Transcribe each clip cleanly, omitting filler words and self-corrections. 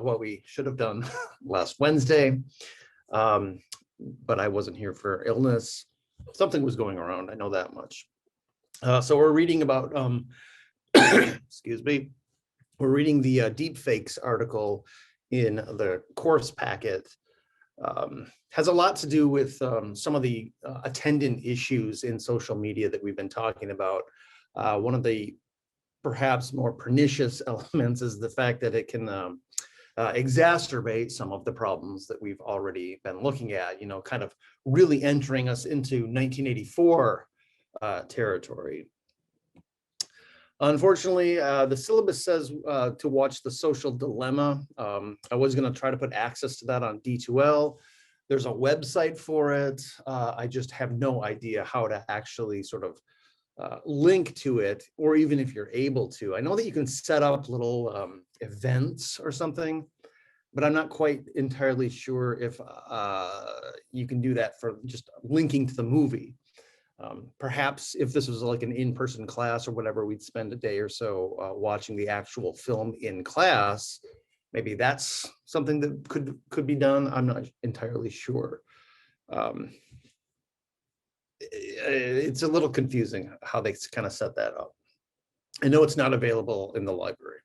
what we should have done last Wednesday, but I wasn't here for illness. Something was going around, I know that much. So we're reading about, excuse me, we're reading the deepfakes article in the course packet. Has a lot to do with some of the attendant issues in social media that we've been talking about. One of the perhaps more pernicious elements is the fact that it can exacerbate some of the problems that we've already been looking at, you know, kind of really entering us into 1984 territory. Unfortunately, the syllabus says to watch The Social Dilemma. I was going to try to put access to that on D2L. There's a website for it. I just have no idea how to actually sort of link to it, or even if you're able to. I know that you can set up little events or something, but I'm not quite entirely sure if you can do that for just linking to the movie. Perhaps if this was like an in-person class or whatever, we'd spend a day or so watching the actual film in class. Maybe that's something that could be done. I'm not entirely sure. It's a little confusing how they kind of set that up. I know it's not available in the library.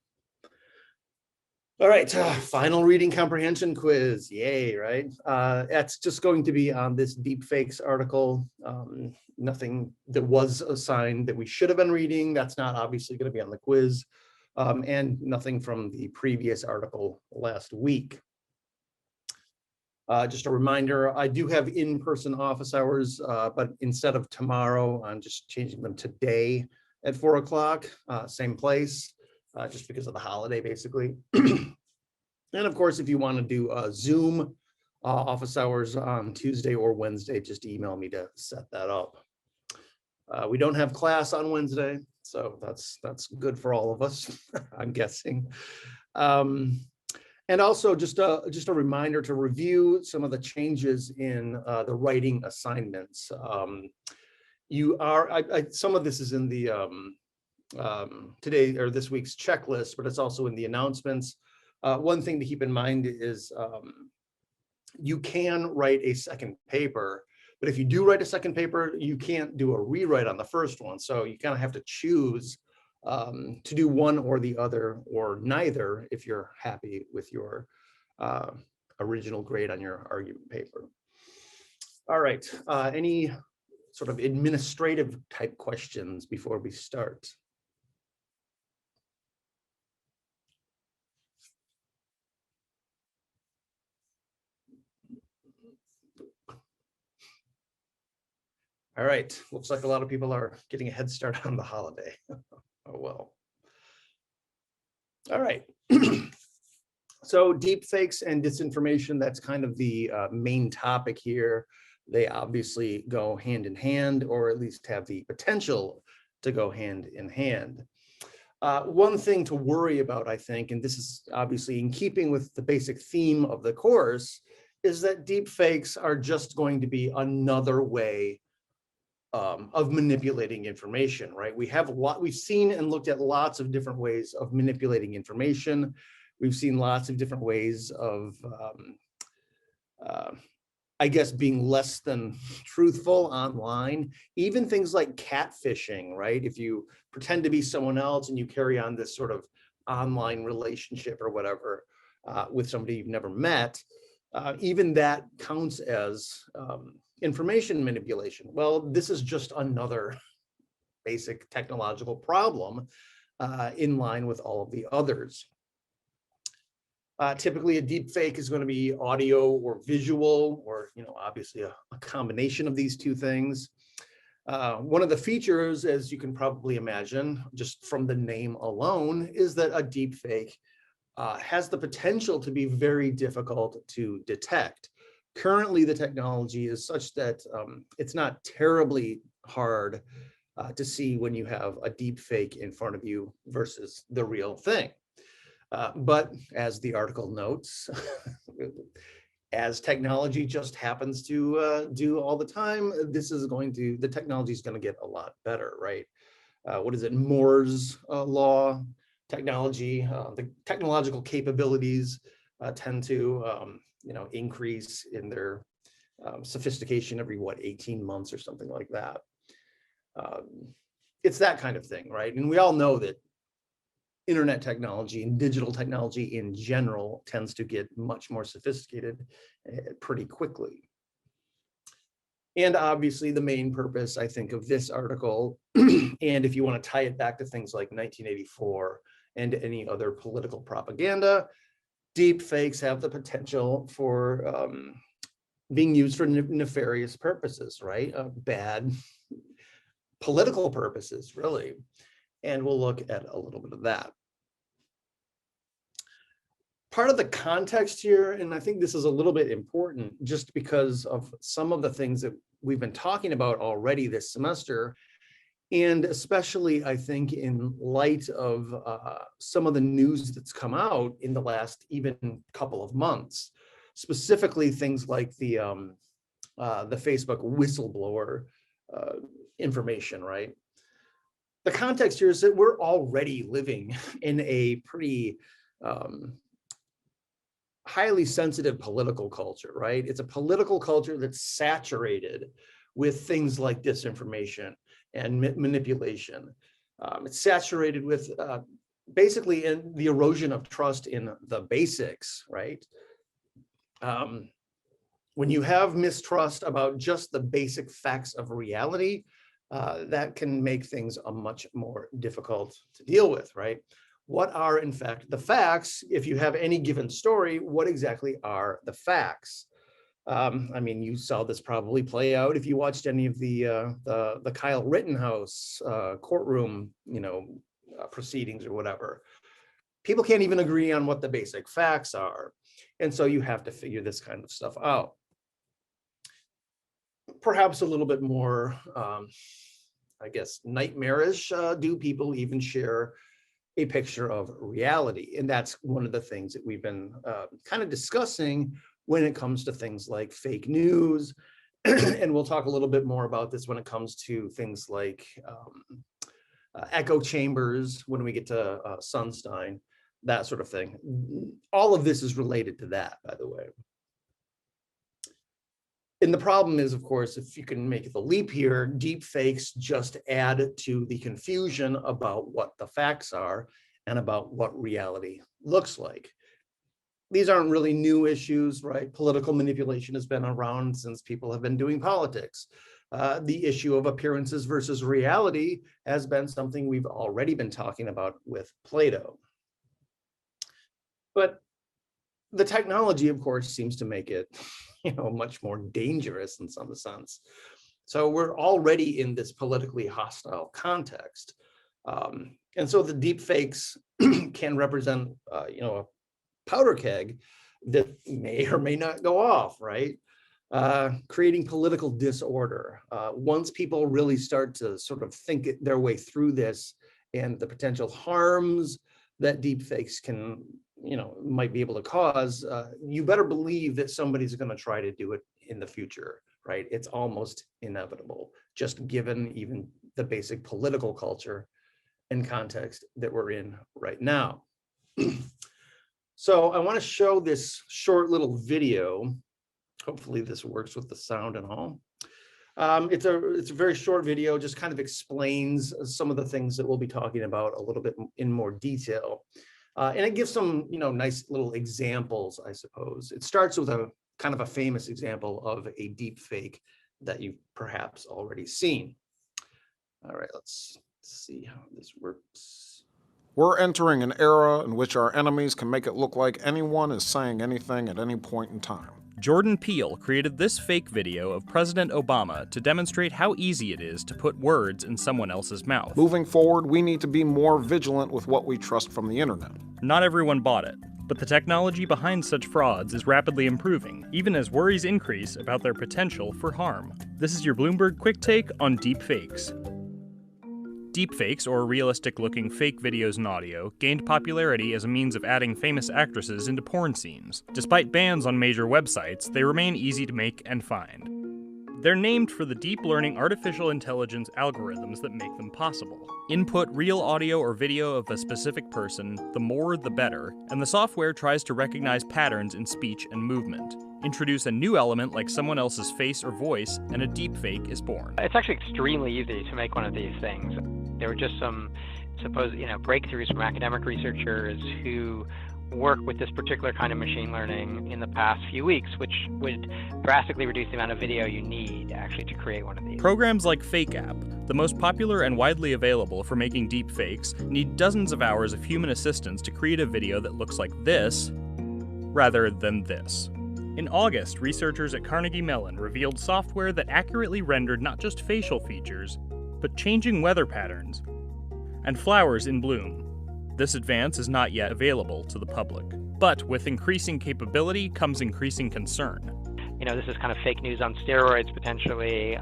All right, final reading comprehension quiz, yay, right? That's just going to be on this deepfakes article. Nothing that was assigned that we should have been reading. That's not obviously going to be on the quiz, and nothing from the previous article last week. Just a reminder, I do have in-person office hours, but instead of tomorrow, I'm just changing them today at 4 o'clock, same place. Just because of the holiday, basically. And of course, if you want to do Zoom office hours on Tuesday or Wednesday, just email me to set that up. We don't have class on Wednesday, so that's good for all of us, I'm guessing. And also just a reminder to review some of the changes in the writing assignments. Some of this is in the today or this week's checklist, but it's also in the announcements. One thing to keep in mind is you can write a second paper, but if you do write a second paper, you can't do a rewrite on the first one. So you kind of have to choose to do one or the other or neither if you're happy with your original grade on your argument paper. All right, any sort of administrative type questions before we start? All right, looks like a lot of people are getting a head start on the holiday. Oh, well. All right. So deepfakes and disinformation, that's kind of the main topic here. They obviously go hand in hand, or at least have the potential to go hand in hand. One thing to worry about, I think, and this is obviously in keeping with the basic theme of the course, is that deepfakes are just going to be another way of manipulating information, right? We've seen and looked at lots of different ways of manipulating information. We've seen lots of different ways of, I guess, being less than truthful online. Even things like catfishing, right? If you pretend to be someone else and you carry on this sort of online relationship or whatever with somebody you've never met, even that counts as information manipulation. Well, this is just another basic technological problem in line with all of the others. Typically, a deep fake is going to be audio or visual, or obviously a combination of these two things. One of the features, as you can probably imagine, just from the name alone, is that a deep fake has the potential to be very difficult to detect. Currently, the technology is such that it's not terribly hard to see when you have a deep fake in front of you versus the real thing. But as the article notes, as technology just happens to do all the time, the technology is going to get a lot better, right? What is it, Moore's law? Technology, the technological capabilities tend to, increase in their sophistication every, 18 months or something like that. It's that kind of thing, right? And we all know that internet technology and digital technology in general tends to get much more sophisticated pretty quickly. And obviously the main purpose, I think, of this article, and if you want to tie it back to things like 1984 and any other political propaganda, deep fakes have the potential for being used for nefarious purposes, right? Bad political purposes, really. And we'll look at a little bit of that. Part of the context here, and I think this is a little bit important just because of some of the things that we've been talking about already this semester, and especially I think in light of some of the news that's come out in the last even couple of months, specifically things like the Facebook whistleblower information, right? The context here is that we're already living in a pretty highly sensitive political culture, right? It's a political culture that's saturated with things like disinformation and manipulation. It's saturated with basically in the erosion of trust in the basics, right? When you have mistrust about just the basic facts of reality, that can make things much more difficult to deal with, right? What are, in fact, the facts? If you have any given story, what exactly are the facts? I mean, you saw this probably play out if you watched any of the Kyle Rittenhouse courtroom, proceedings or whatever. People can't even agree on what the basic facts are, and so you have to figure this kind of stuff out. Perhaps a little bit more, I guess, nightmarish. Do people even share a picture of reality? And that's one of the things that we've been kind of discussing when it comes to things like fake news. And we'll talk a little bit more about this when it comes to things like echo chambers, when we get to Sunstein, that sort of thing. All of this is related to that, by the way. And the problem is, of course, if you can make the leap here, deep fakes just add to the confusion about what the facts are and about what reality looks like. These aren't really new issues, right? Political manipulation has been around since people have been doing politics. The issue of appearances versus reality has been something we've already been talking about with Plato. But the technology, of course, seems to make it much more dangerous in some sense. So we're already in this politically hostile context. And so the deep fakes can represent, a powder keg that may or may not go off, right? Creating political disorder. Once people really start to sort of think their way through this and the potential harms that deep fakes can might be able to cause, you better believe that somebody's going to try to do it in the future, right? It's almost inevitable, just given even the basic political culture and context that we're in right now. So I want to show this short little video. Hopefully this works with the sound and all. It's a very short video, just kind of explains some of the things that we'll be talking about a little bit in more detail. And it gives some, nice little examples, I suppose. It starts with a kind of a famous example of a deep fake that you've perhaps already seen. All right, let's see how this works. We're entering an era in which our enemies can make it look like anyone is saying anything at any point in time. Jordan Peele created this fake video of President Obama to demonstrate how easy it is to put words in someone else's mouth. Moving forward, we need to be more vigilant with what we trust from the internet. Not everyone bought it, but the technology behind such frauds is rapidly improving, even as worries increase about their potential for harm. This is your Bloomberg Quick Take on deep fakes. Deepfakes, or realistic-looking fake videos and audio, gained popularity as a means of adding famous actresses into porn scenes. Despite bans on major websites, they remain easy to make and find. They're named for the deep learning artificial intelligence algorithms that make them possible. Input real audio or video of a specific person, the more the better, and the software tries to recognize patterns in speech and movement. Introduce a new element like someone else's face or voice, and a deepfake is born. It's actually extremely easy to make one of these things. There were just some supposed, breakthroughs from academic researchers who work with this particular kind of machine learning in the past few weeks, which would drastically reduce the amount of video you need actually to create one of these. Programs like FakeApp, the most popular and widely available for making deep fakes, need dozens of hours of human assistance to create a video that looks like this, rather than this. In August, researchers at Carnegie Mellon revealed software that accurately rendered not just facial features, but changing weather patterns and flowers in bloom. This advance is not yet available to the public. But with increasing capability comes increasing concern. This is kind of fake news on steroids, potentially.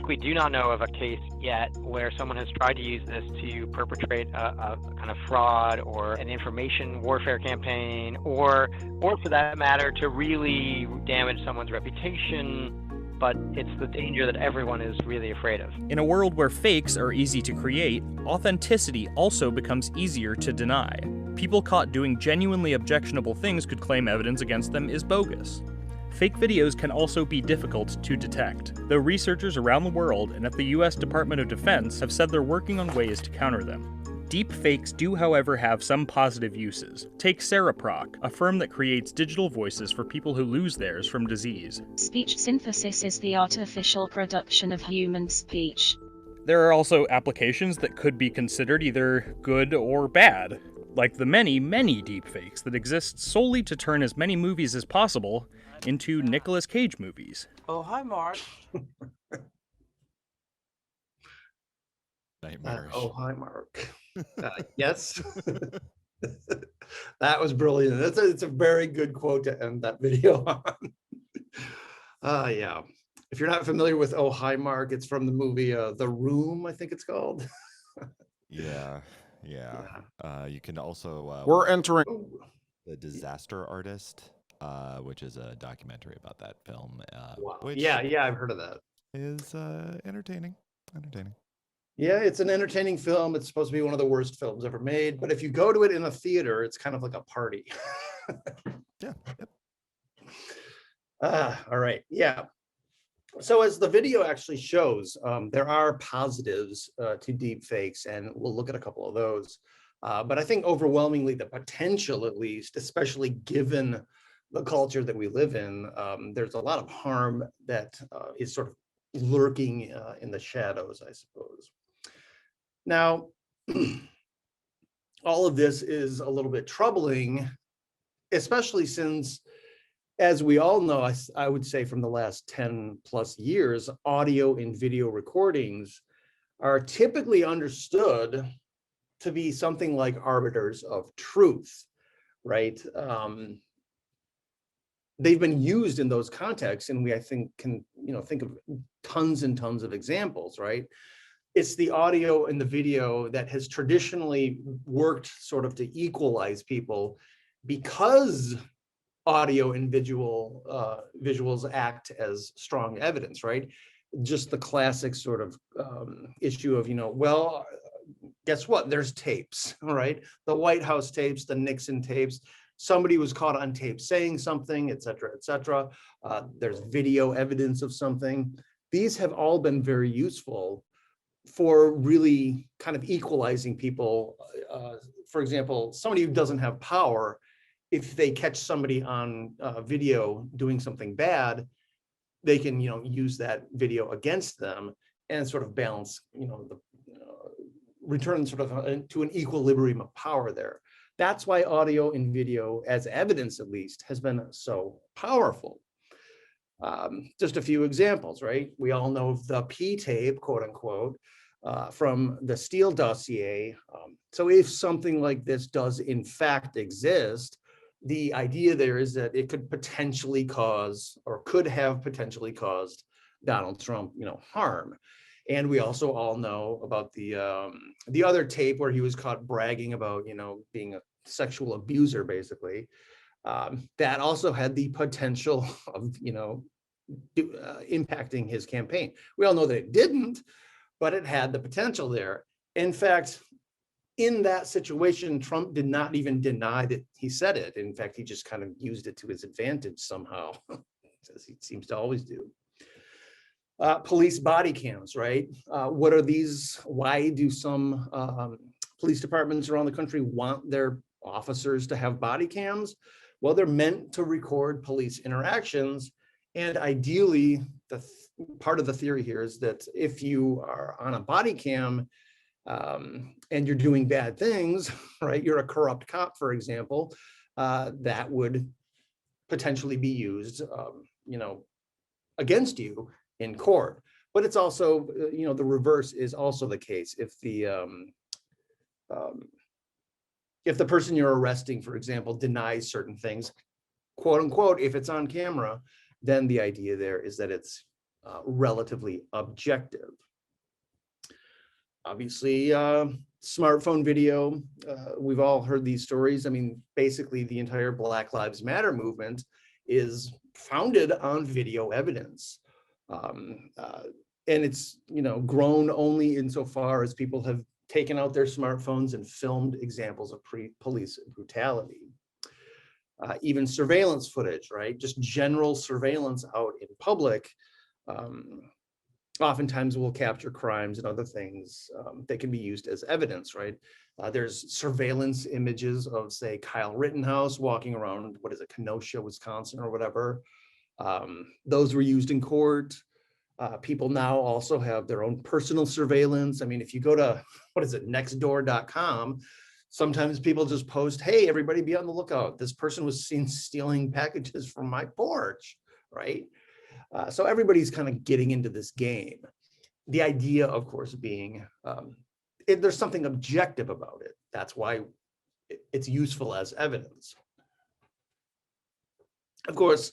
We do not know of a case yet where someone has tried to use this to perpetrate a kind of fraud or an information warfare campaign, or for that matter, to really damage someone's reputation. But it's the danger that everyone is really afraid of. In a world where fakes are easy to create, authenticity also becomes easier to deny. People caught doing genuinely objectionable things could claim evidence against them is bogus. Fake videos can also be difficult to detect, though researchers around the world and at the US Department of Defense have said they're working on ways to counter them. Deep fakes do, however, have some positive uses. Take Cereproc, a firm that creates digital voices for people who lose theirs from disease. Speech synthesis is the artificial production of human speech. There are also applications that could be considered either good or bad, like the many, many deepfakes that exist solely to turn as many movies as possible into Nicolas Cage movies. Oh, hi, Mark. Nightmarish. Oh, hi, Mark. Yes. That was brilliant. It's a very good quote to end that video on. Yeah. If you're not familiar with Oh, Hi, Mark, it's from the movie The Room, I think it's called. Yeah. You can also We're entering. The Disaster Artist, which is a documentary about that film. Wow. Which Yeah, I've heard of that. is entertaining. Yeah, it's an entertaining film. It's supposed to be one of the worst films ever made, but if you go to it in a theater, it's kind of like a party. Yeah. Yep. All right. Yeah. So as the video actually shows, there are positives to deep fakes, and we'll look at a couple of those. But I think overwhelmingly the potential, at least, especially given the culture that we live in, there's a lot of harm that is sort of lurking in the shadows, I suppose. Now, all of this is a little bit troubling, especially since, as we all know, I would say from the last 10 plus years, audio and video recordings are typically understood to be something like arbiters of truth, right? They've been used in those contexts, and I think can think of tons and tons of examples, right? It's the audio and the video that has traditionally worked sort of to equalize people, because audio and visuals act as strong evidence, right? Just the classic sort of issue of, well, guess what? There's tapes, right? The White House tapes, the Nixon tapes. Somebody was caught on tape saying something, et cetera, et cetera. There's video evidence of something. These have all been very useful for really kind of equalizing people. For example, somebody who doesn't have power, if they catch somebody on video doing something bad, they can use that video against them and sort of balance, return sort of to an equilibrium of power there. That's why audio and video, as evidence at least, has been so powerful. Just a few examples, right? We all know of the P tape, quote unquote, from the Steele dossier. So if something like this does in fact exist, the idea there is that it could potentially cause, or could have potentially caused, Donald Trump, harm. And we also all know about the other tape where he was caught bragging about, being a sexual abuser, basically. That also had the potential of, impacting his campaign. We all know that it didn't, but it had the potential there. In fact, in that situation, Trump did not even deny that he said it. In fact, he just kind of used it to his advantage somehow, as he seems to always do. Police body cams, right? What are these? Why do some police departments around the country want their officers to have body cams? Well, they're meant to record police interactions. And ideally, part of the theory here is that if you are on a body cam and you're doing bad things, right? You're a corrupt cop, for example, that would potentially be used, against you in court. But it's also, the reverse is also the case. If the person you're arresting, for example, denies certain things, quote unquote, if it's on camera, then the idea there is that it's relatively objective. Obviously, smartphone video, we've all heard these stories. I mean, basically the entire Black Lives Matter movement is founded on video evidence. And it's, grown only insofar as people have taken out their smartphones and filmed examples of police brutality. Even surveillance footage, right? Just general surveillance out in public oftentimes will capture crimes and other things that can be used as evidence, right? There's surveillance images of, say, Kyle Rittenhouse walking around, Kenosha, Wisconsin or whatever. Those were used in court. People now also have their own personal surveillance. I mean, if you go to, nextdoor.com, sometimes people just post, hey, everybody be on the lookout. This person was seen stealing packages from my porch, right? So everybody's kind of getting into this game. The idea, of course, being there's something objective about it. That's why it's useful as evidence. Of course,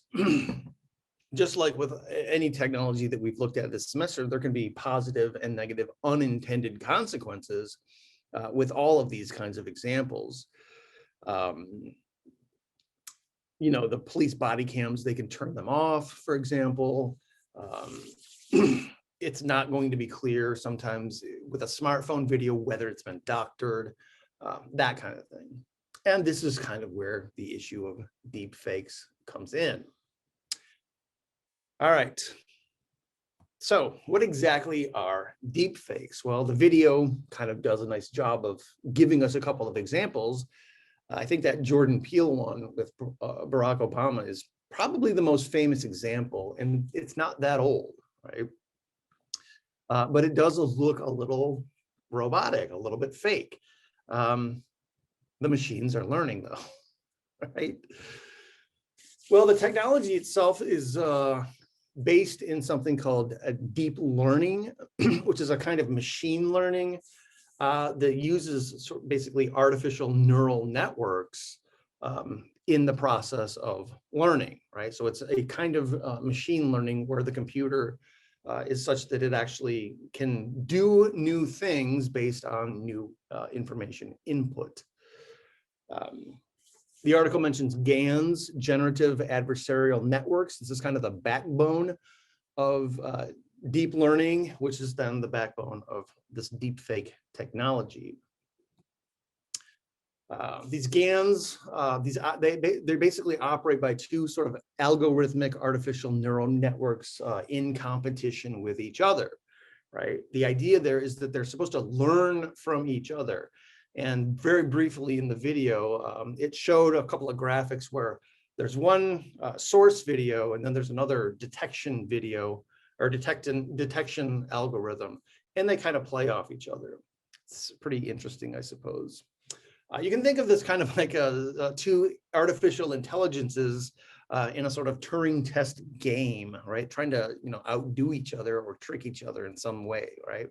just like with any technology that we've looked at this semester, there can be positive and negative unintended consequences with all of these kinds of examples. The police body cams, they can turn them off, for example. It's not going to be clear sometimes with a smartphone video whether it's been doctored, that kind of thing. And this is kind of where the issue of deep fakes comes in. All right. So what exactly are deep fakes? Well, the video kind of does a nice job of giving us a couple of examples. I think that Jordan Peele one with Barack Obama is probably the most famous example, and it's not that old, right? But it does look a little robotic, a little bit fake. The machines are learning though, right? Well, the technology itself is based in something called deep learning, which is a kind of machine learning that uses basically artificial neural networks in the process of learning, right? So it's a kind of machine learning where the computer is such that it actually can do new things based on new information input. The article mentions GANs, generative adversarial networks. This is kind of the backbone of deep learning, which is then the backbone of this deep fake technology. These GANs, they basically operate by two sort of algorithmic artificial neural networks in competition with each other, right? The idea there is that they're supposed to learn from each other. And very briefly in the video, it showed a couple of graphics where there's one source video and then there's another detection video or detection algorithm, and they kind of play off each other. It's pretty interesting, I suppose. You can think of this kind of like two artificial intelligences in a sort of Turing test game, right? Trying to outdo each other or trick each other in some way, right?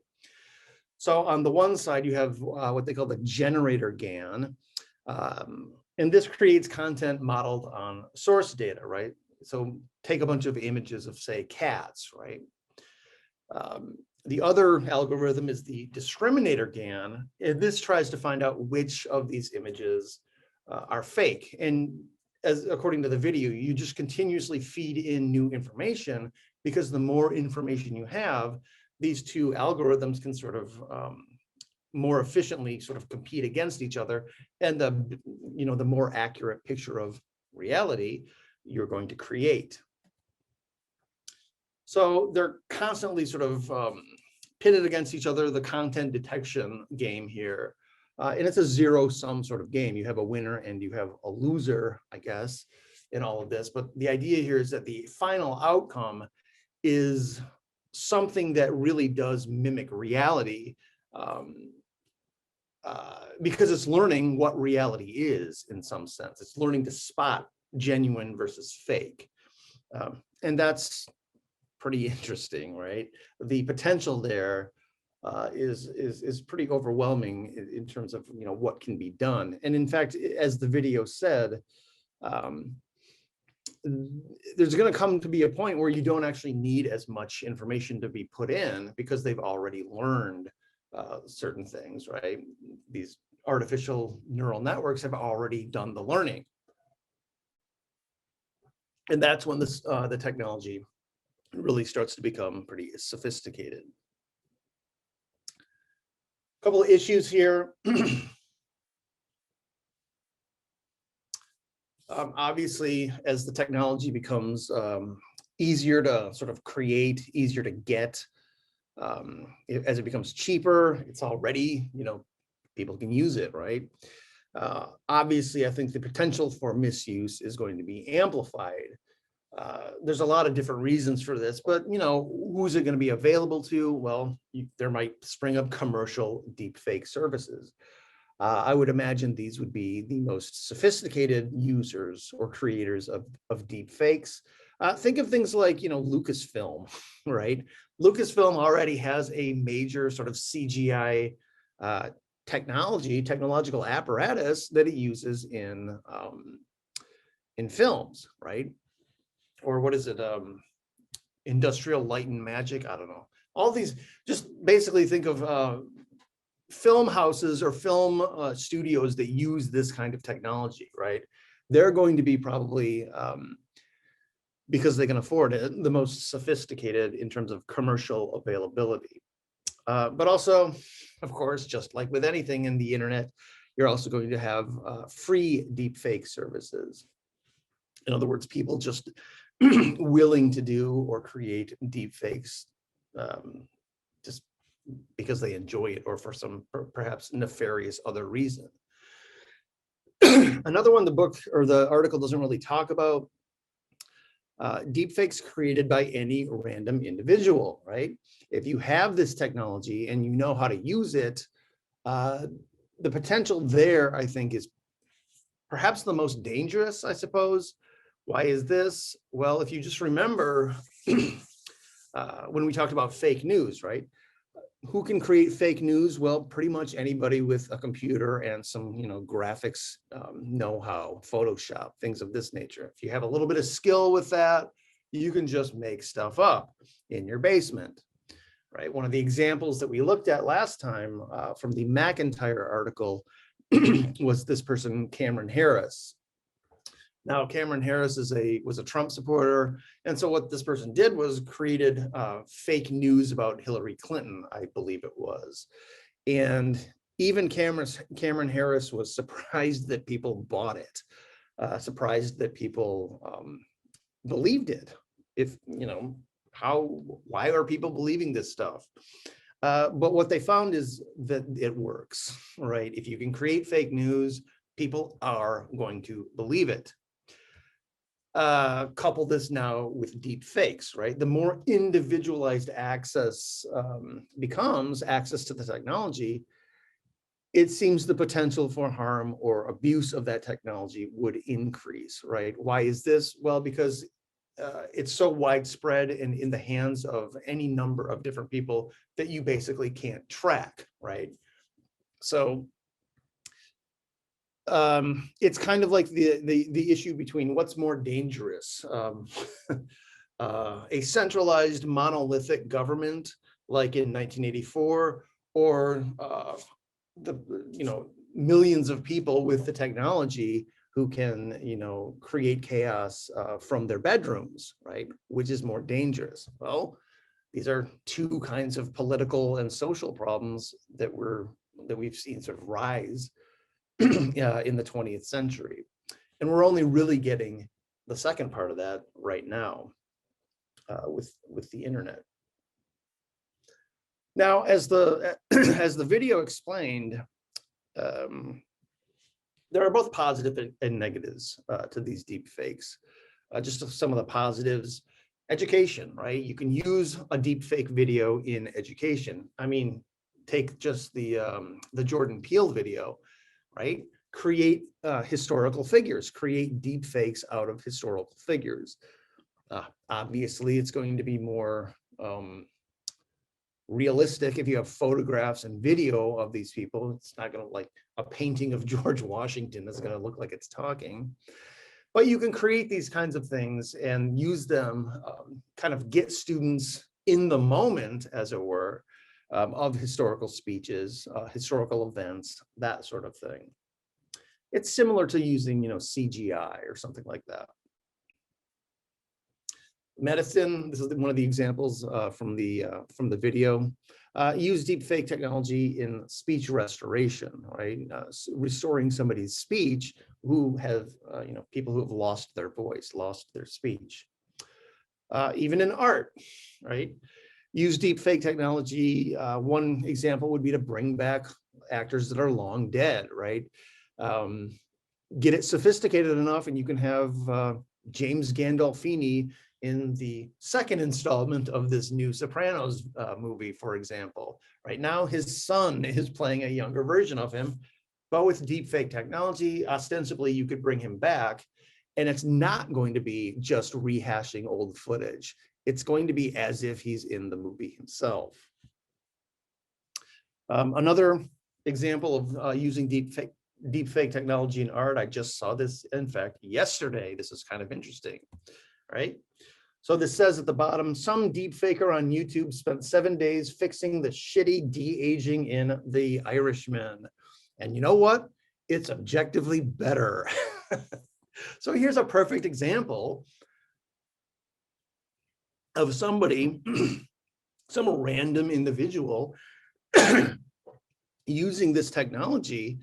So on the one side, you have what they call the generator GAN, and this creates content modeled on source data, right? So take a bunch of images of, say, cats, right? The other algorithm is the discriminator GAN, and this tries to find out which of these images are fake. And as according to the video, you just continuously feed in new information, because the more information you have, these two algorithms can sort of more efficiently sort of compete against each other, and the more accurate picture of reality you're going to create. So they're constantly sort of pitted against each other, the content detection game here. And it's a zero-sum sort of game. You have a winner and you have a loser, I guess, in all of this. But the idea here is that the final outcome is something that really does mimic reality, because it's learning what reality is in some sense. It's learning to spot genuine versus fake. And that's pretty interesting, right? The potential there is pretty overwhelming in terms of what can be done. And in fact, as the video said, there's going to come to be a point where you don't actually need as much information to be put in, because they've already learned certain things, right? These artificial neural networks have already done the learning. And that's when the technology really starts to become pretty sophisticated. A couple of issues here. Obviously, as the technology becomes easier to sort of create, easier to get, as it becomes cheaper, it's already, people can use it, right? Obviously, I think the potential for misuse is going to be amplified. There's a lot of different reasons for this, but who's it going to be available to? Well, there might spring up commercial deepfake services. I would imagine these would be the most sophisticated users or creators of deepfakes. Think of things like Lucasfilm, right? Lucasfilm already has a major sort of CGI technological apparatus that it uses in films, right? Or what is it? Industrial Light and Magic. I don't know. All these, just basically think of film houses or film studios that use this kind of technology, right? They're going to be probably, because they can afford it, the most sophisticated in terms of commercial availability. But also, of course, just like with anything in the internet, you're also going to have free deepfake services. In other words, people just willing to do or create deepfakes just because they enjoy it, or for some perhaps nefarious other reason. Another one the book or the article doesn't really talk about, deepfakes created by any random individual, right? If you have this technology and you know how to use it, the potential there, I think, is perhaps the most dangerous, I suppose. Why is this? Well, if you just remember when we talked about fake news, right? Who can create fake news? Well, pretty much anybody with a computer and some, graphics know-how, Photoshop, things of this nature. If you have a little bit of skill with that, you can just make stuff up in your basement, right? One of the examples that we looked at last time from the McIntyre article was this person, Cameron Harris. Now, Cameron Harris was a Trump supporter, and so what this person did was created fake news about Hillary Clinton, I believe it was. And even Cameron Harris was surprised that people bought it, surprised that people believed it. Why are people believing this stuff? But what they found is that it works, right? If you can create fake news, people are going to believe it. Couple this now with deep fakes, right? The more individualized access becomes access to the technology, it seems the potential for harm or abuse of that technology would increase, right? Why is this? Well, because it's so widespread and in the hands of any number of different people that you basically can't track, right? So it's kind of like the issue between what's more dangerous, a centralized monolithic government like in 1984, or millions of people with the technology who can, create chaos from their bedrooms, right? Which is more dangerous? Well, these are two kinds of political and social problems that we've seen sort of rise in the 20th century. And we're only really getting the second part of that right now with the internet. Now, as the as the video explained, there are both positive and negatives to these deep fakes. Just some of the positives: education, right? You can use a deep fake video in education. I mean, take just the Jordan Peele video, right? Create historical figures, create deep fakes out of historical figures. Obviously, it's going to be more realistic if you have photographs and video of these people. It's not going to, like a painting of George Washington that's going to look like it's talking. But you can create these kinds of things and use them, kind of get students in the moment, as it were, of historical speeches, historical events, that sort of thing. It's similar to using, CGI or something like that. Medicine, this is one of the examples from the video. Use deepfake technology in speech restoration, right? Restoring somebody's speech who have, people who have lost their voice, lost their speech. Even in art, right? Use deepfake technology. One example would be to bring back actors that are long dead, right? Get it sophisticated enough, and you can have James Gandolfini in the second installment of this new Sopranos movie, for example. Right now, his son is playing a younger version of him, but with deepfake technology, ostensibly you could bring him back, and it's not going to be just rehashing old footage. It's going to be as if he's in the movie himself. Another example of using deepfake technology in art, I just saw this, in fact, yesterday. This is kind of interesting, right? So this says at the bottom, some deepfaker on YouTube spent 7 days fixing the shitty de-aging in The Irishman. And you know what? It's objectively better. So here's a perfect example of somebody, some random individual using this technology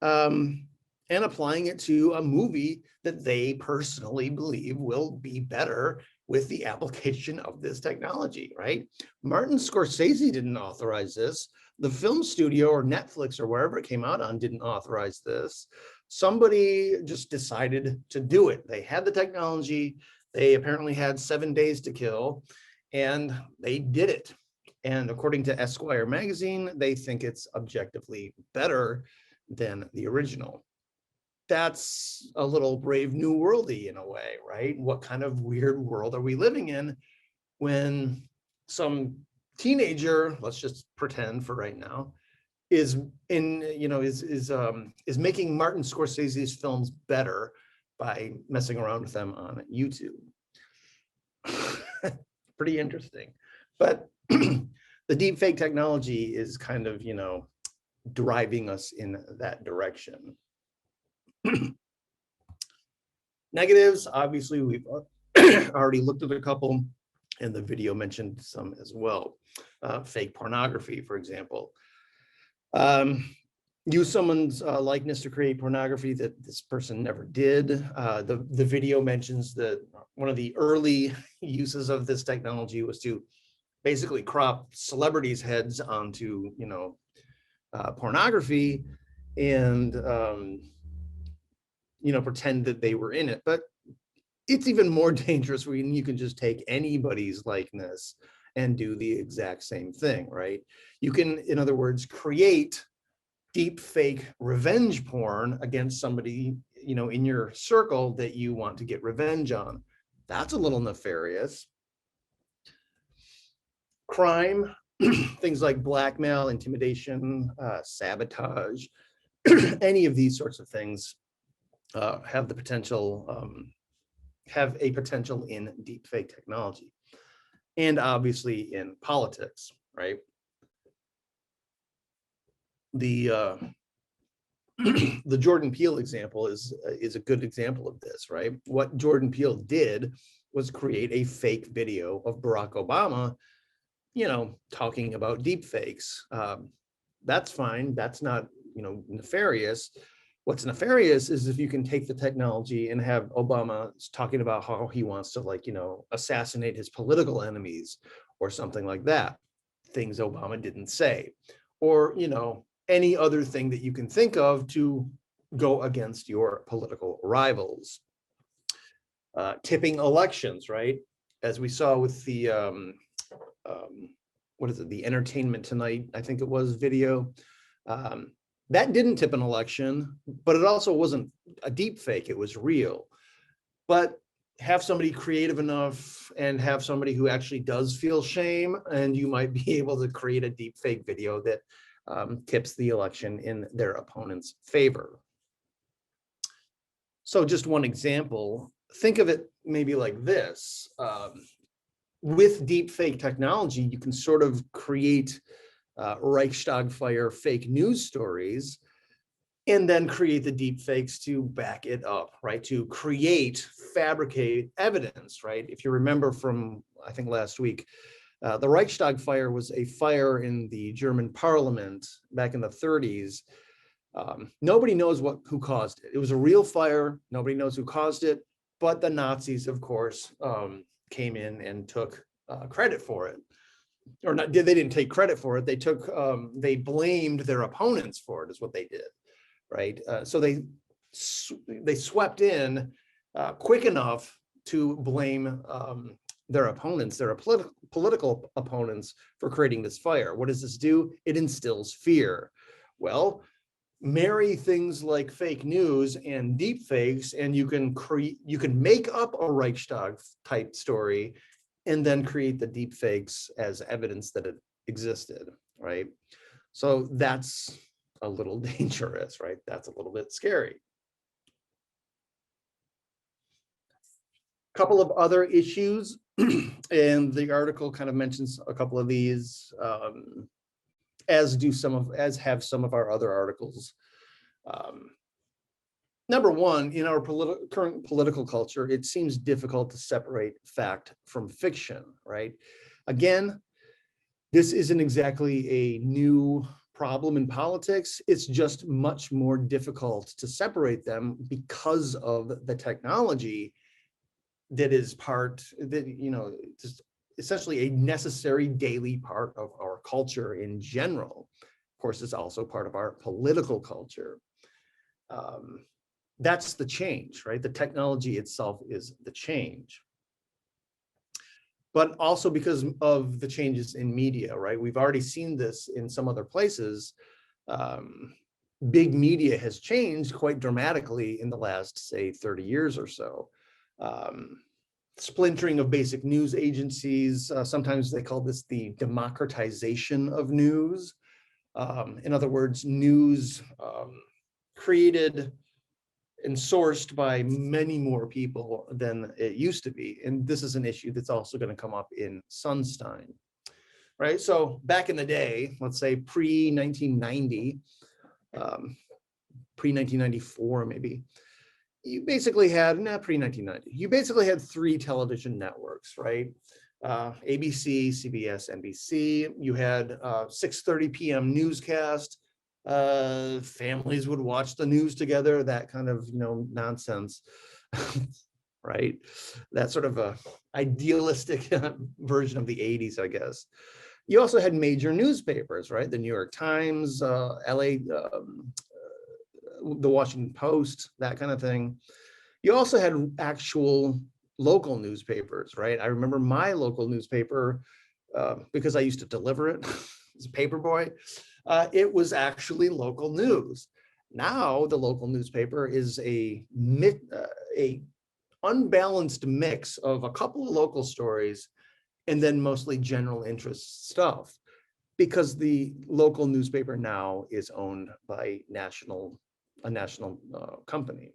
and applying it to a movie that they personally believe will be better with the application of this technology, right? Martin Scorsese didn't authorize this. The film studio or Netflix or wherever it came out on didn't authorize this. Somebody just decided to do it. They had the technology. They apparently had 7 days to kill, and they did it. And according to Esquire magazine, they think it's objectively better than the original. That's a little Brave New Worldy in a way, right? What kind of weird world are we living in when some teenager, let's just pretend for right now, is making Martin Scorsese's films better by messing around with them on YouTube? Pretty interesting. But the deepfake technology is kind of, driving us in that direction. Negatives, obviously, we've already looked at a couple, and the video mentioned some as well. Fake pornography, for example. Use someone's likeness to create pornography that this person never did. The video mentions that one of the early uses of this technology was to basically crop celebrities' heads onto, pornography and pretend that they were in it. But it's even more dangerous when you can just take anybody's likeness and do the exact same thing, right? You can, in other words, create deep fake revenge porn against somebody, in your circle that you want to get revenge on. That's a little nefarious. Crime, things like blackmail, intimidation, sabotage, any of these sorts of things have a potential in deepfake technology, and obviously in politics, right? The the Jordan Peele example is a good example of this, right? What Jordan Peele did was create a fake video of Barack Obama, talking about deep fakes. That's fine. That's not, nefarious. What's nefarious is if you can take the technology and have Obama talking about how he wants to assassinate his political enemies or something like that. Things Obama didn't say, or, any other thing that you can think of to go against your political rivals. Tipping elections, right? As we saw with the, the Entertainment Tonight, I think it was, video. That didn't tip an election, but it also wasn't a deep fake, it was real. But have somebody creative enough and have somebody who actually does feel shame, and you might be able to create a deep fake video that tips the election in their opponent's favor. So just one example, think of it maybe like this. With deep fake technology, you can sort of create Reichstag fire fake news stories and then create the deep fakes to back it up, right? To fabricate evidence, right? If you remember from, I think last week, the Reichstag fire was a fire in the German parliament back in the 30s. Nobody knows who caused it. It was a real fire. Nobody knows who caused it, but the Nazis, of course, came in and took credit for it. Or not, they didn't take credit for it. They blamed their opponents for it, is what they did, right? So they swept in quick enough to blame their opponents, their political opponents, for creating this fire. What does this do? It instills fear. Well, marry things like fake news and deep fakes, and you can make up a Reichstag type story and then create the deep fakes as evidence that it existed, right? So that's a little dangerous, right? That's a little bit scary. A couple of other issues, and the article kind of mentions a couple of these, as have some of our other articles. Number one, in our current political culture, it seems difficult to separate fact from fiction, right? Again, this isn't exactly a new problem in politics. It's just much more difficult to separate them because of the technology that is just essentially a necessary daily part of our culture in general. Of course, it's also part of our political culture. That's the change, right? The technology itself is the change. But also because of the changes in media, right? We've already seen this in some other places. Big media has changed quite dramatically in the last, say, 30 years or so. Splintering of basic news agencies, sometimes they call this the democratization of news. In other words, news created and sourced by many more people than it used to be. And this is an issue that's also going to come up in Sunstein, right? So back in the day, let's say pre-1990, pre-1994 maybe, you basically had, pre-1990, you basically had three television networks, right? ABC, CBS, NBC. You had 6:30 p.m. newscast. Families would watch the news together, that kind of, nonsense, right? That sort of a idealistic version of the 80s, I guess. You also had major newspapers, right? The New York Times, LA, the Washington Post, that kind of thing. You also had actual local newspapers, right? I remember my local newspaper, because I used to deliver it as a paper boy. It was actually local news. Now the local newspaper is a unbalanced mix of a couple of local stories and then mostly general interest stuff, because the local newspaper now is owned by a national company.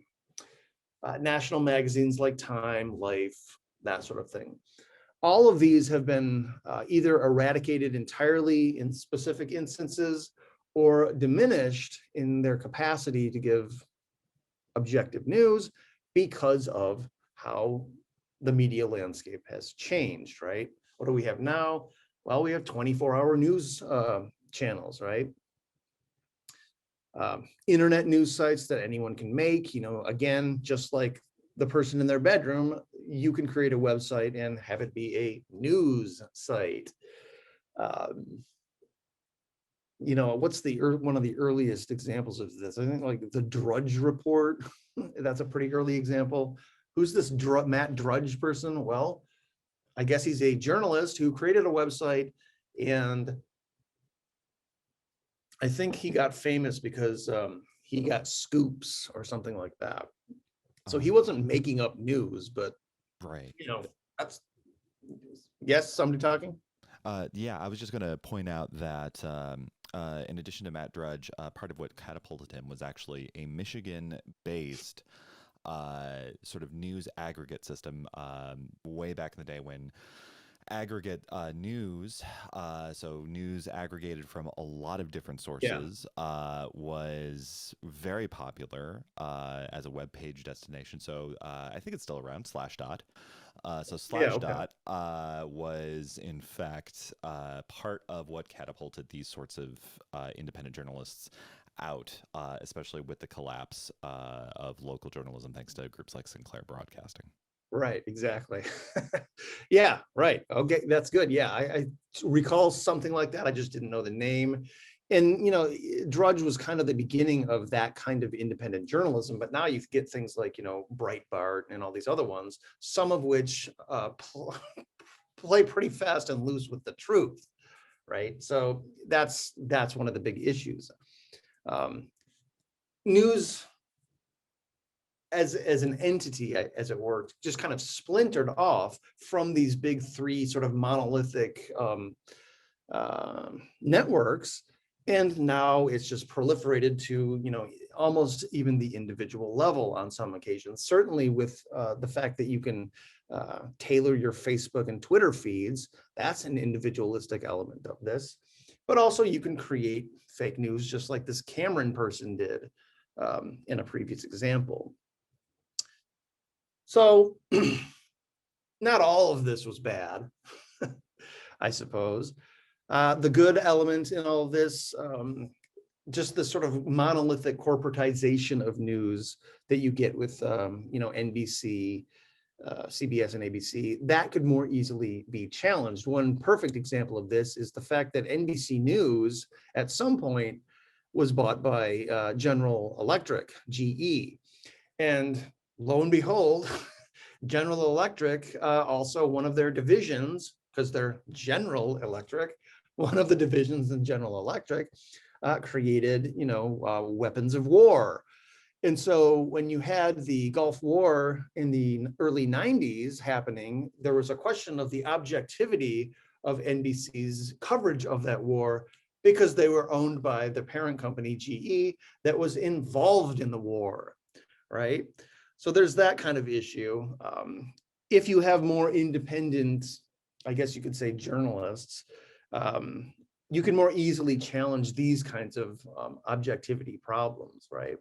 National magazines like Time, Life, that sort of thing. All of these have been either eradicated entirely in specific instances, or diminished in their capacity to give objective news because of how the media landscape has changed, right? What do we have now? Well, we have 24-hour news channels, right? Internet news sites that anyone can make, again, just like the person in their bedroom, you can create a website and have it be a news site. What's one of the earliest examples of this? I think like the Drudge Report. That's a pretty early example. Who's this Matt Drudge person? Well, I guess he's a journalist who created a website, and I think he got famous because he got scoops or something like that. So he wasn't making up news, but right. That's yes, somebody talking. Yeah, I was just going to point out that in addition to Matt Drudge, part of what catapulted him was actually a Michigan-based sort of news aggregate system way back in the day when aggregate news, so news aggregated from a lot of different sources, was very popular as a web page destination. So I think it's still around, Slashdot. So Slashdot was in fact part of what catapulted these sorts of independent journalists out, especially with the collapse of local journalism thanks to groups like Sinclair Broadcasting. Right, exactly. Yeah, right. Okay, that's good. Yeah, I recall something like that. I just didn't know the name. And, Drudge was kind of the beginning of that kind of independent journalism, but now you get things like, Breitbart and all these other ones, some of which play pretty fast and loose with the truth, right? So that's one of the big issues. News as an entity, as it were, just kind of splintered off from these big three sort of monolithic networks. And now it's just proliferated to, almost even the individual level on some occasions, certainly with the fact that you can tailor your Facebook and Twitter feeds. That's an individualistic element of this. But also you can create fake news just like this Cameron person did in a previous example. So not all of this was bad, I suppose. The good element in all of this, just the sort of monolithic corporatization of news that you get with, NBC, CBS and ABC, that could more easily be challenged. One perfect example of this is the fact that NBC News at some point was bought by General Electric, GE. And lo and behold, General Electric, also one of their divisions, because they're General Electric, one of the divisions in General Electric created, weapons of war. And so when you had the Gulf War in the early 90s happening, there was a question of the objectivity of NBC's coverage of that war because they were owned by the parent company, GE, that was involved in the war, right? So there's that kind of issue. If you have more independent, I guess you could say, journalists, you can more easily challenge these kinds of objectivity problems, right?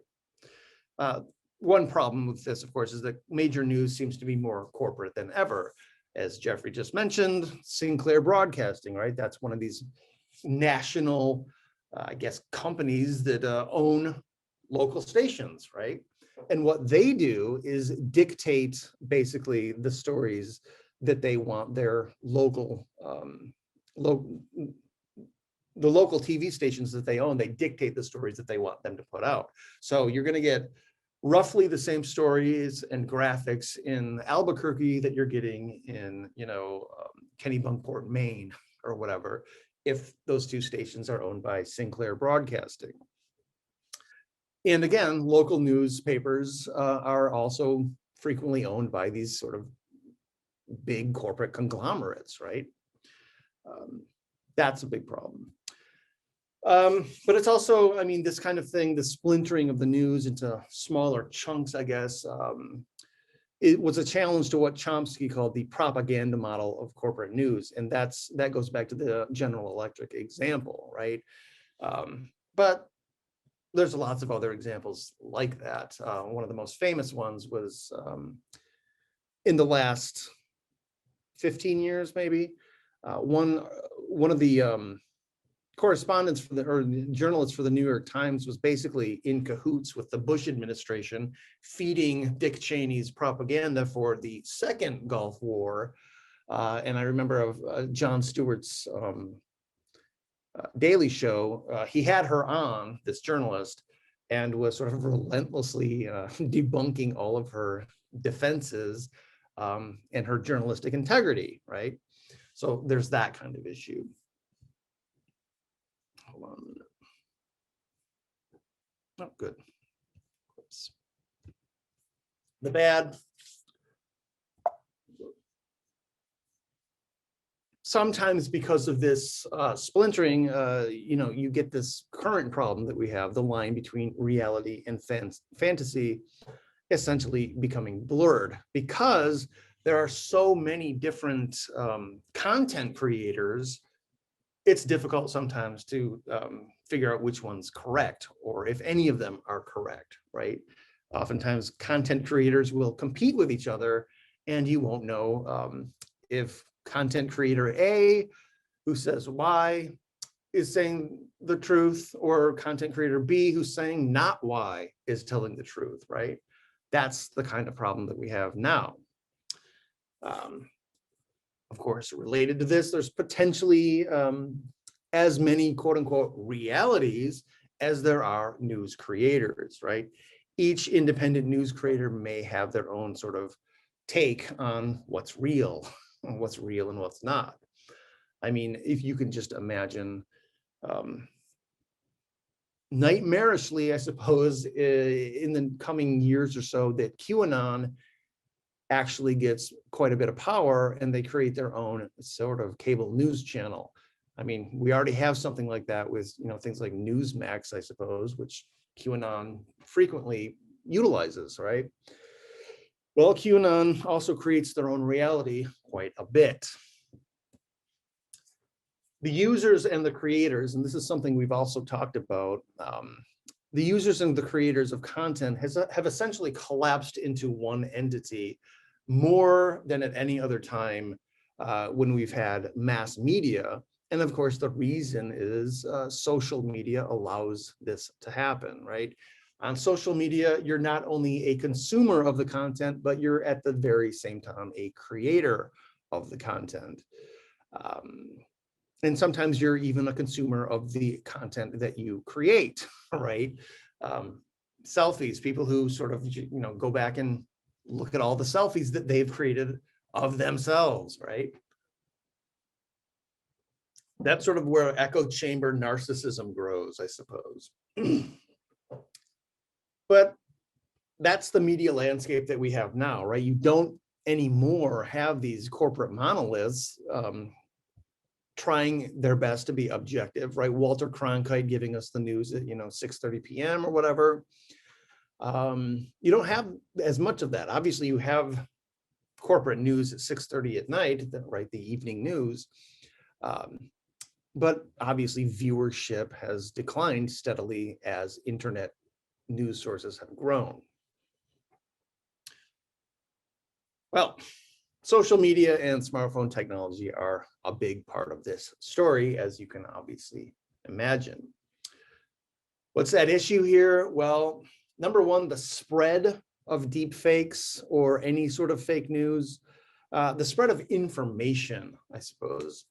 One problem with this, of course, is that major news seems to be more corporate than ever. As Jeffrey just mentioned, Sinclair Broadcasting, right? That's one of these national, I guess, companies that own local stations, right? And what they do is dictate basically the stories that they want their local, the local TV stations that they own, they dictate the stories that they want them to put out. So you're going to get roughly the same stories and graphics in Albuquerque that you're getting in, Kennebunkport, Maine, or whatever, if those two stations are owned by Sinclair Broadcasting. And again, local newspapers are also frequently owned by these sort of big corporate conglomerates, right? That's a big problem. But it's also, this kind of thing, the splintering of the news into smaller chunks, I guess, it was a challenge to what Chomsky called the propaganda model of corporate news. And that goes back to the General Electric example, right? But there's lots of other examples like that. One of the most famous ones was in the last 15 years, maybe. One of the correspondents for the journalists for the New York Times was basically in cahoots with the Bush administration, feeding Dick Cheney's propaganda for the second Gulf War. And I remember of Jon Stewart's Daily Show, he had her on, this journalist, and was sort of relentlessly debunking all of her defenses and her journalistic integrity, right? So there's that kind of issue. Hold on a minute. Oh, good. Oops. The bad. Sometimes because of this splintering, you get this current problem that we have, the line between reality and fantasy essentially becoming blurred, because there are so many different content creators. It's difficult sometimes to figure out which one's correct, or if any of them are correct, right? Oftentimes content creators will compete with each other, and you won't know if content creator A, who says Y, is saying the truth, or content creator B, who's saying not Y, is telling the truth, right? That's the kind of problem that we have now. Of course, related to this, there's potentially as many quote unquote realities as there are news creators, right? Each independent news creator may have their own sort of take on what's real and what's not. I mean, if you can just imagine nightmarishly, I suppose, in the coming years or so, that QAnon actually gets quite a bit of power and they create their own sort of cable news channel. I mean, we already have something like that with, things like Newsmax, I suppose, which QAnon frequently utilizes, right? Well, QAnon also creates their own reality quite a bit. The users and the creators, and this is something we've also talked about, the users and the creators of content have essentially collapsed into one entity more than at any other time when we've had mass media. And of course, the reason is social media allows this to happen, right? On social media, you're not only a consumer of the content, but you're at the very same time a creator of the content. And sometimes you're even a consumer of the content that you create, right? Selfies, people who sort of, go back and look at all the selfies that they've created of themselves, right? That's sort of where echo chamber narcissism grows, I suppose. But that's the media landscape that we have now, right? You don't anymore have these corporate monoliths trying their best to be objective, right? Walter Cronkite giving us the news at 6:30 p.m. or whatever. You don't have as much of that. Obviously, you have corporate news at 6:30 at night, right? The evening news. But obviously, viewership has declined steadily as internet news sources have grown. Well, social media and smartphone technology are a big part of this story, as you can obviously imagine. What's at issue here? Well, number one, the spread of deep fakes or any sort of fake news, the spread of information, I suppose,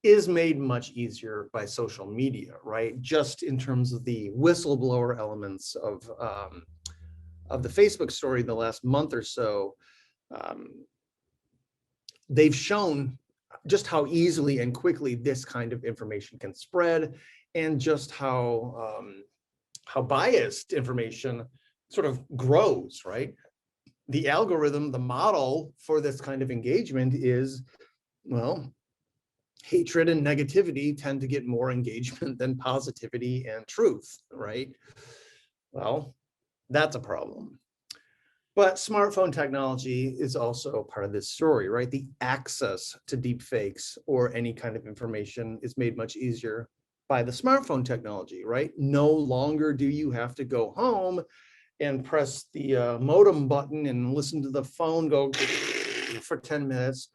is made much easier by social media, right? Just in terms of the whistleblower elements of the Facebook story in the last month or so, they've shown just how easily and quickly this kind of information can spread, and just how biased information sort of grows, right? The algorithm, the model for this kind of engagement is, well, hatred and negativity tend to get more engagement than positivity and truth, right? Well, that's a problem. But smartphone technology is also part of this story, right? The access to deep fakes or any kind of information is made much easier by the smartphone technology, right? No longer do you have to go home and press the modem button and listen to the phone go for 10 minutes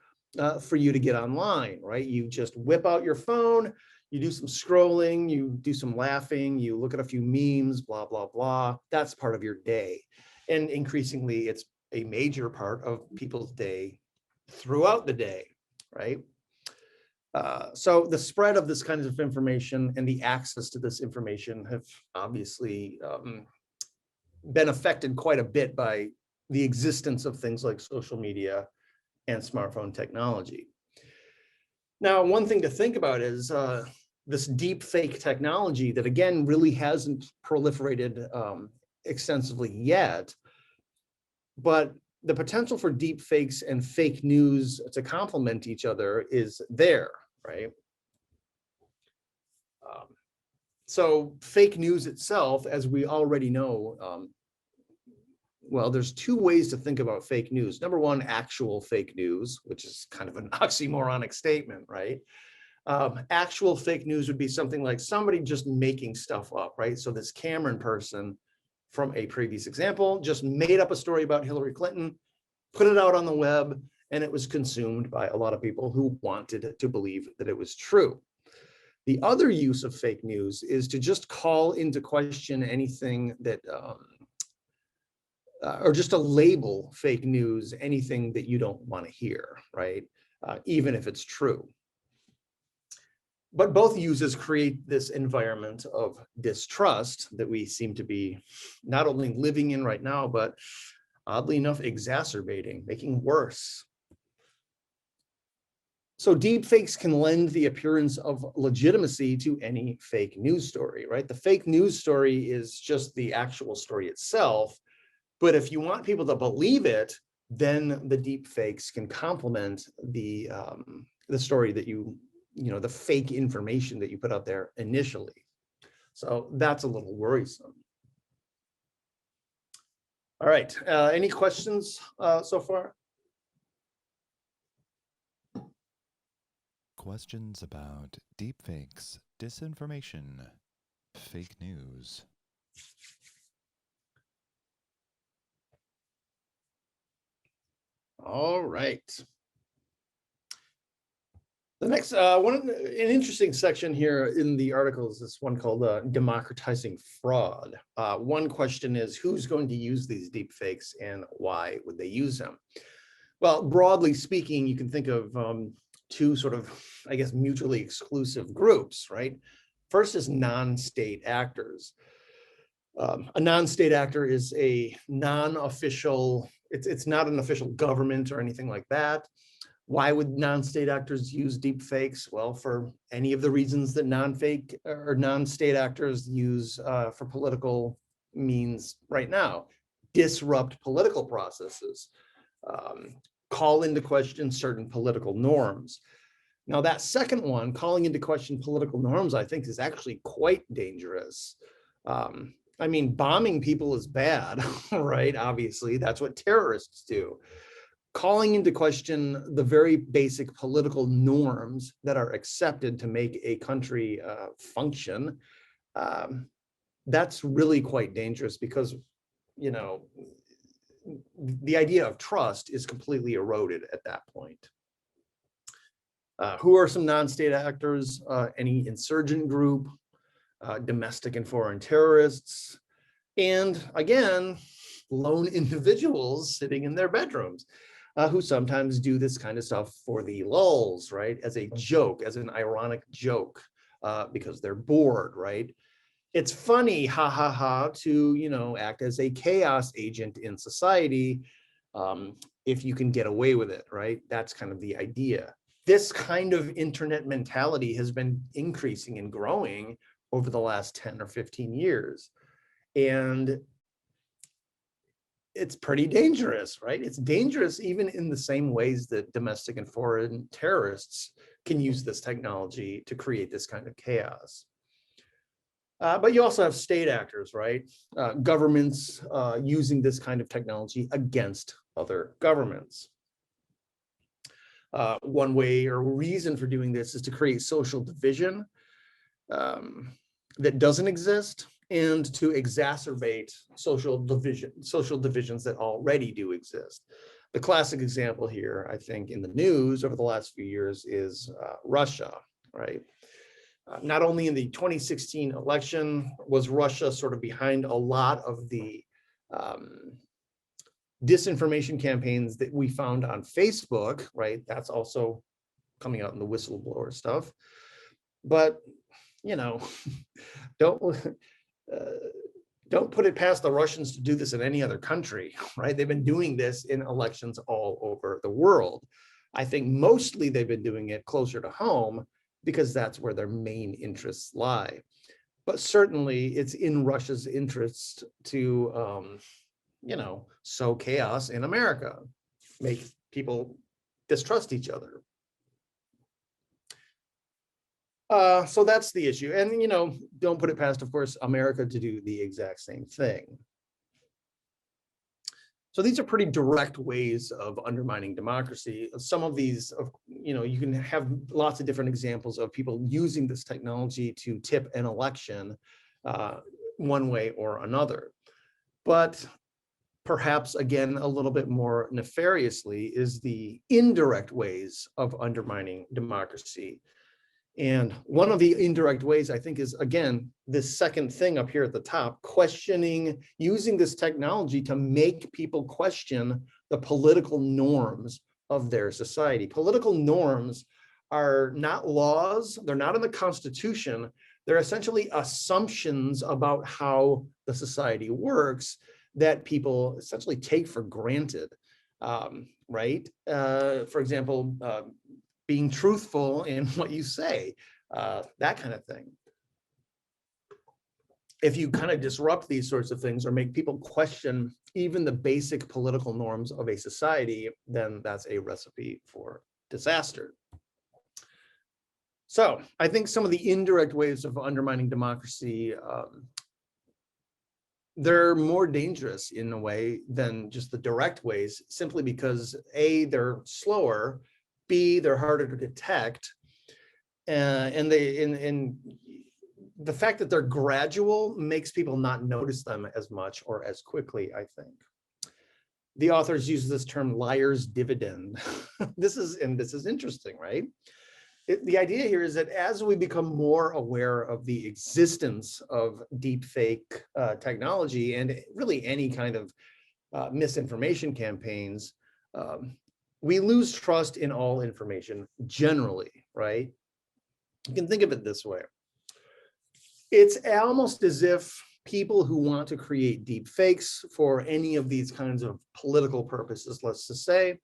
for you to get online, right? You just whip out your phone, you do some scrolling, you do some laughing, you look at a few memes, blah, blah, blah. That's part of your day. And increasingly, it's a major part of people's day throughout the day, right? So the spread of this kind of information and the access to this information have obviously been affected quite a bit by the existence of things like social media and smartphone technology. Now, one thing to think about is this deep fake technology that, again, really hasn't proliferated extensively yet, but the potential for deep fakes and fake news to complement each other is there, right? So fake news itself, as we already know, well, there's two ways to think about fake news. Number one, actual fake news, which is kind of an oxymoronic statement, right? Actual fake news would be something like somebody just making stuff up, right? So this Cameron person from a previous example just made up a story about Hillary Clinton, put it out on the web, and it was consumed by a lot of people who wanted to believe that it was true. The other use of fake news is to just call into question anything that, or just to label fake news anything that you don't want to hear, right? Even if it's true. But both uses create this environment of distrust that we seem to be not only living in right now, but oddly enough, exacerbating, making worse. So deep fakes can lend the appearance of legitimacy to any fake news story, right? The fake news story is just the actual story itself. But if you want people to believe it, then the deep fakes can complement the story that the fake information that you put out there initially. So that's a little worrisome. All right, any questions so far? Questions about deepfakes, disinformation, fake news. All right. The next an interesting section here in the article is this one called Democratizing Fraud. One question is, who's going to use these deep fakes and why would they use them? Well, broadly speaking, you can think of two sort of, I guess, mutually exclusive groups, right? First is non-state actors. A non-state actor is a non-official, it's not an official government or anything like that. Why would non-state actors use deep fakes? Well, for any of the reasons that non-fake or non-state actors use for political means right now. Disrupt political processes, call into question certain political norms. Now that second one, calling into question political norms, I think is actually quite dangerous. I mean, bombing people is bad, right? Obviously, that's what terrorists do. Calling into question the very basic political norms that are accepted to make a country function, that's really quite dangerous because, the idea of trust is completely eroded at that point. Who are some non-state actors? Any insurgent group, domestic and foreign terrorists, and again, lone individuals sitting in their bedrooms who sometimes do this kind of stuff for the lulz, right? As a joke, as an ironic joke, because they're bored, right? It's funny, ha ha ha, to act as a chaos agent in society if you can get away with it, right? That's kind of the idea. This kind of internet mentality has been increasing and growing over the last 10 or 15 years. And it's pretty dangerous, right? It's dangerous even in the same ways that domestic and foreign terrorists can use this technology to create this kind of chaos. But you also have state actors, right? Governments using this kind of technology against other governments. One way or reason for doing this is to create social division. that doesn't exist, and to exacerbate social divisions that already do exist. The classic example here, I think, in the news over the last few years is Russia, right? Not only in the 2016 election was Russia sort of behind a lot of the disinformation campaigns that we found on Facebook, right? That's also coming out in the whistleblower stuff. But, you know, don't put it past the Russians to do this in any other country, right? They've been doing this in elections all over the world. I think mostly they've been doing it closer to home because that's where their main interests lie. But certainly it's in Russia's interest to, you know, sow chaos in America, make people distrust each other. So that's the issue. And, you know, don't put it past, of course, America to do the exact same thing. So these are pretty direct ways of undermining democracy. Some of these, you know, you can have lots of different examples of people using this technology to tip an election one way or another. But perhaps, again, a little bit more nefariously is the indirect ways of undermining democracy. And one of the indirect ways, I think, is, again, this second thing up here at the top, using this technology to make people question the political norms of their society. Political norms are not laws, they're not in the Constitution, they're essentially assumptions about how the society works that people essentially take for granted, right? For example, being truthful in what you say, that kind of thing. If you kind of disrupt these sorts of things or make people question even the basic political norms of a society, then that's a recipe for disaster. So I think some of the indirect ways of undermining democracy, they're more dangerous in a way than just the direct ways, simply because A, they're slower, B, they're harder to detect, and the fact that they're gradual makes people not notice them as much or as quickly, I think. The authors use this term liar's dividend. This is interesting, right? The idea here is that as we become more aware of the existence of deepfake technology and really any kind of misinformation campaigns, we lose trust in all information generally, right? You can think of it this way. It's almost as if people who want to create deep fakes for any of these kinds of political purposes, let's just say,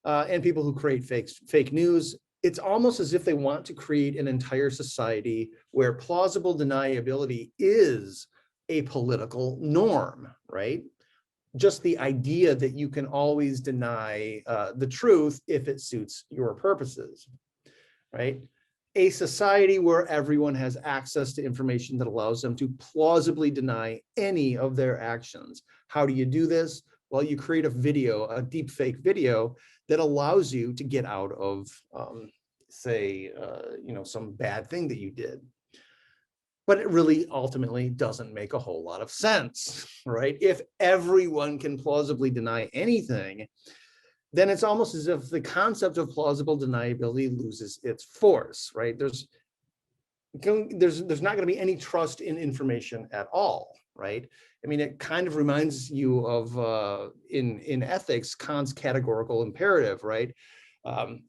and people who create fake news, it's almost as if they want to create an entire society where plausible deniability is a political norm, right? Just the idea that you can always deny the truth if it suits your purposes, right? A society where everyone has access to information that allows them to plausibly deny any of their actions. How do you do this? Well, you create a video, a deep fake video that allows you to get out of, say, you know, some bad thing that you did. But it really ultimately doesn't make a whole lot of sense, right? If everyone can plausibly deny anything, then it's almost as if the concept of plausible deniability loses its force, right? There's not going to be any trust in information at all, right? I mean, it kind of reminds you of, in ethics, Kant's categorical imperative, right?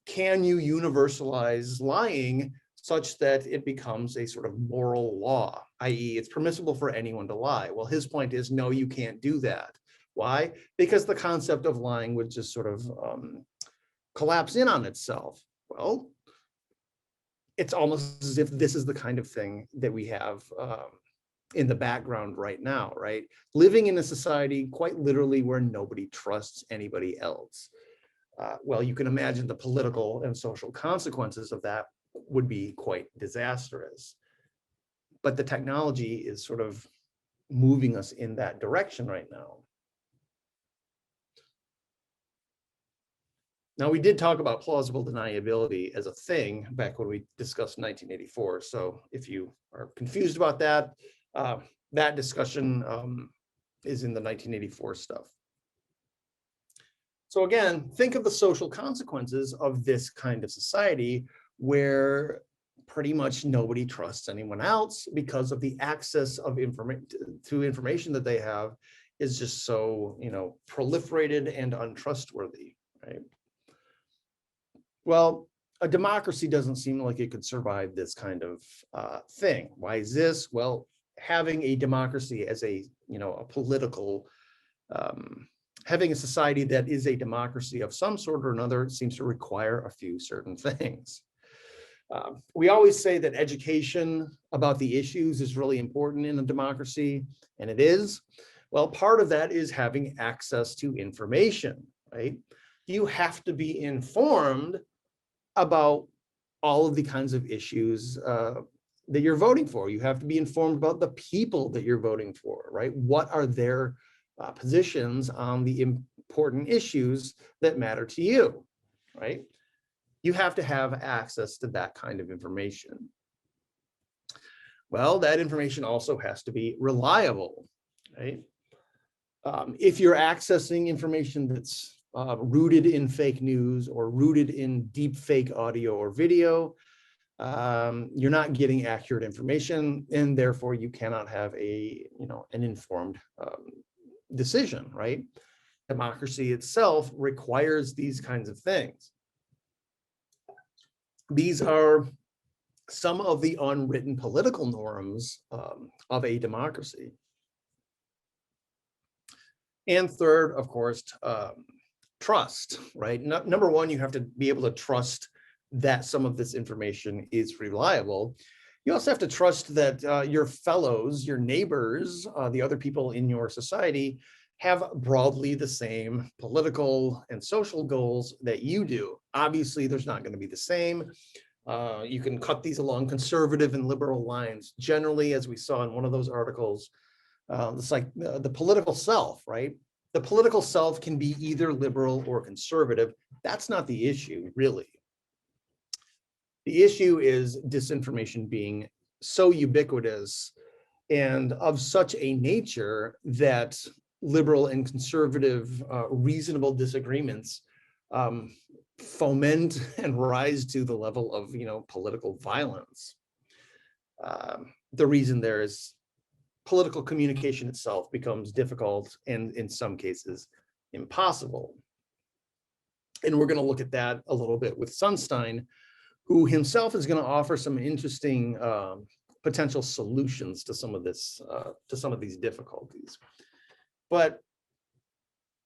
Can you universalize lying such that it becomes a sort of moral law, i.e. it's permissible for anyone to lie? Well, his point is, no, you can't do that. Why? Because the concept of lying would just sort of collapse in on itself. Well, it's almost as if this is the kind of thing that we have in the background right now, right? Living in a society quite literally where nobody trusts anybody else. Well, you can imagine the political and social consequences of that would be quite disastrous. But the technology is sort of moving us in that direction right now. Now, we did talk about plausible deniability as a thing back when we discussed 1984. So if you are confused about that, that discussion is in the 1984 stuff. So again, think of the social consequences of this kind of society where pretty much nobody trusts anyone else because of the access of information that they have is just so, proliferated and untrustworthy, right? Well, a democracy doesn't seem like it could survive this kind of thing. Why is this? Well, having a democracy as a political, having a society that is a democracy of some sort or another seems to require a few certain things. We always say that education about the issues is really important in a democracy, and it is. Well, part of that is having access to information, right? You have to be informed about all of the kinds of issues that you're voting for. You have to be informed about the people that you're voting for, right? What are their positions on the important issues that matter to you, right? You have to have access to that kind of information. Well, that information also has to be reliable, right? If you're accessing information that's rooted in fake news or rooted in deep fake audio or video, you're not getting accurate information, and therefore you cannot have an informed decision, right? Democracy itself requires these kinds of things. These are some of the unwritten political norms of a democracy. And third, of course, trust, right? Number one, you have to be able to trust that some of this information is reliable. You also have to trust that your fellows, your neighbors, the other people in your society have broadly the same political and social goals that you do. Obviously, there's not going to be the same. You can cut these along conservative and liberal lines. Generally, as we saw in one of those articles, it's like the political self, right? The political self can be either liberal or conservative. That's not the issue, really. The issue is disinformation being so ubiquitous and of such a nature that liberal and conservative reasonable disagreements foment and rise to the level of political violence. The reason there is political communication itself becomes difficult and in some cases impossible. And we're going to look at that a little bit with Sunstein, who himself is going to offer some interesting potential solutions to some of this, to some of these difficulties. But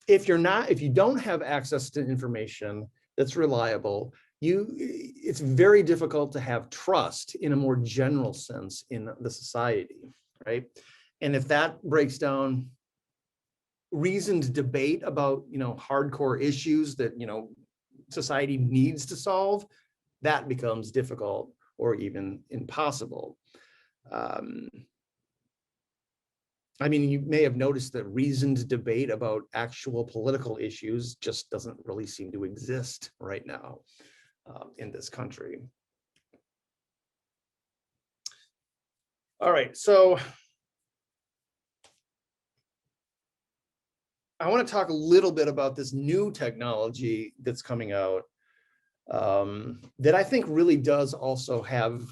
if you don't have access to information that's reliable, it's very difficult to have trust in a more general sense in the society, right? And if that breaks down reasoned debate about hardcore issues that society needs to solve, that becomes difficult or even impossible. I mean, you may have noticed that reasoned debate about actual political issues just doesn't really seem to exist right now in this country. All right, so I want to talk a little bit about this new technology that's coming out that I think really does also have,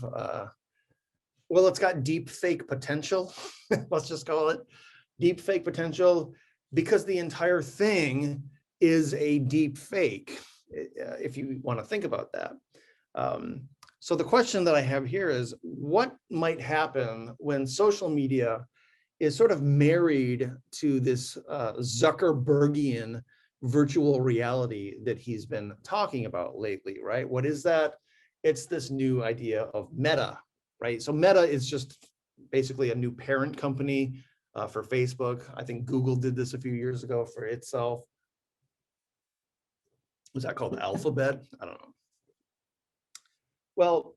well, it's got deep fake potential. Let's just call it deep fake potential, because the entire thing is a deep fake, if you want to think about that. So the question that I have here is, what might happen when social media is sort of married to this Zuckerbergian virtual reality that he's been talking about lately, right? What is that? It's this new idea of Meta, right? So Meta is just basically a new parent company for Facebook. I think Google did this a few years ago for itself. Was that called Alphabet? I don't know. Well,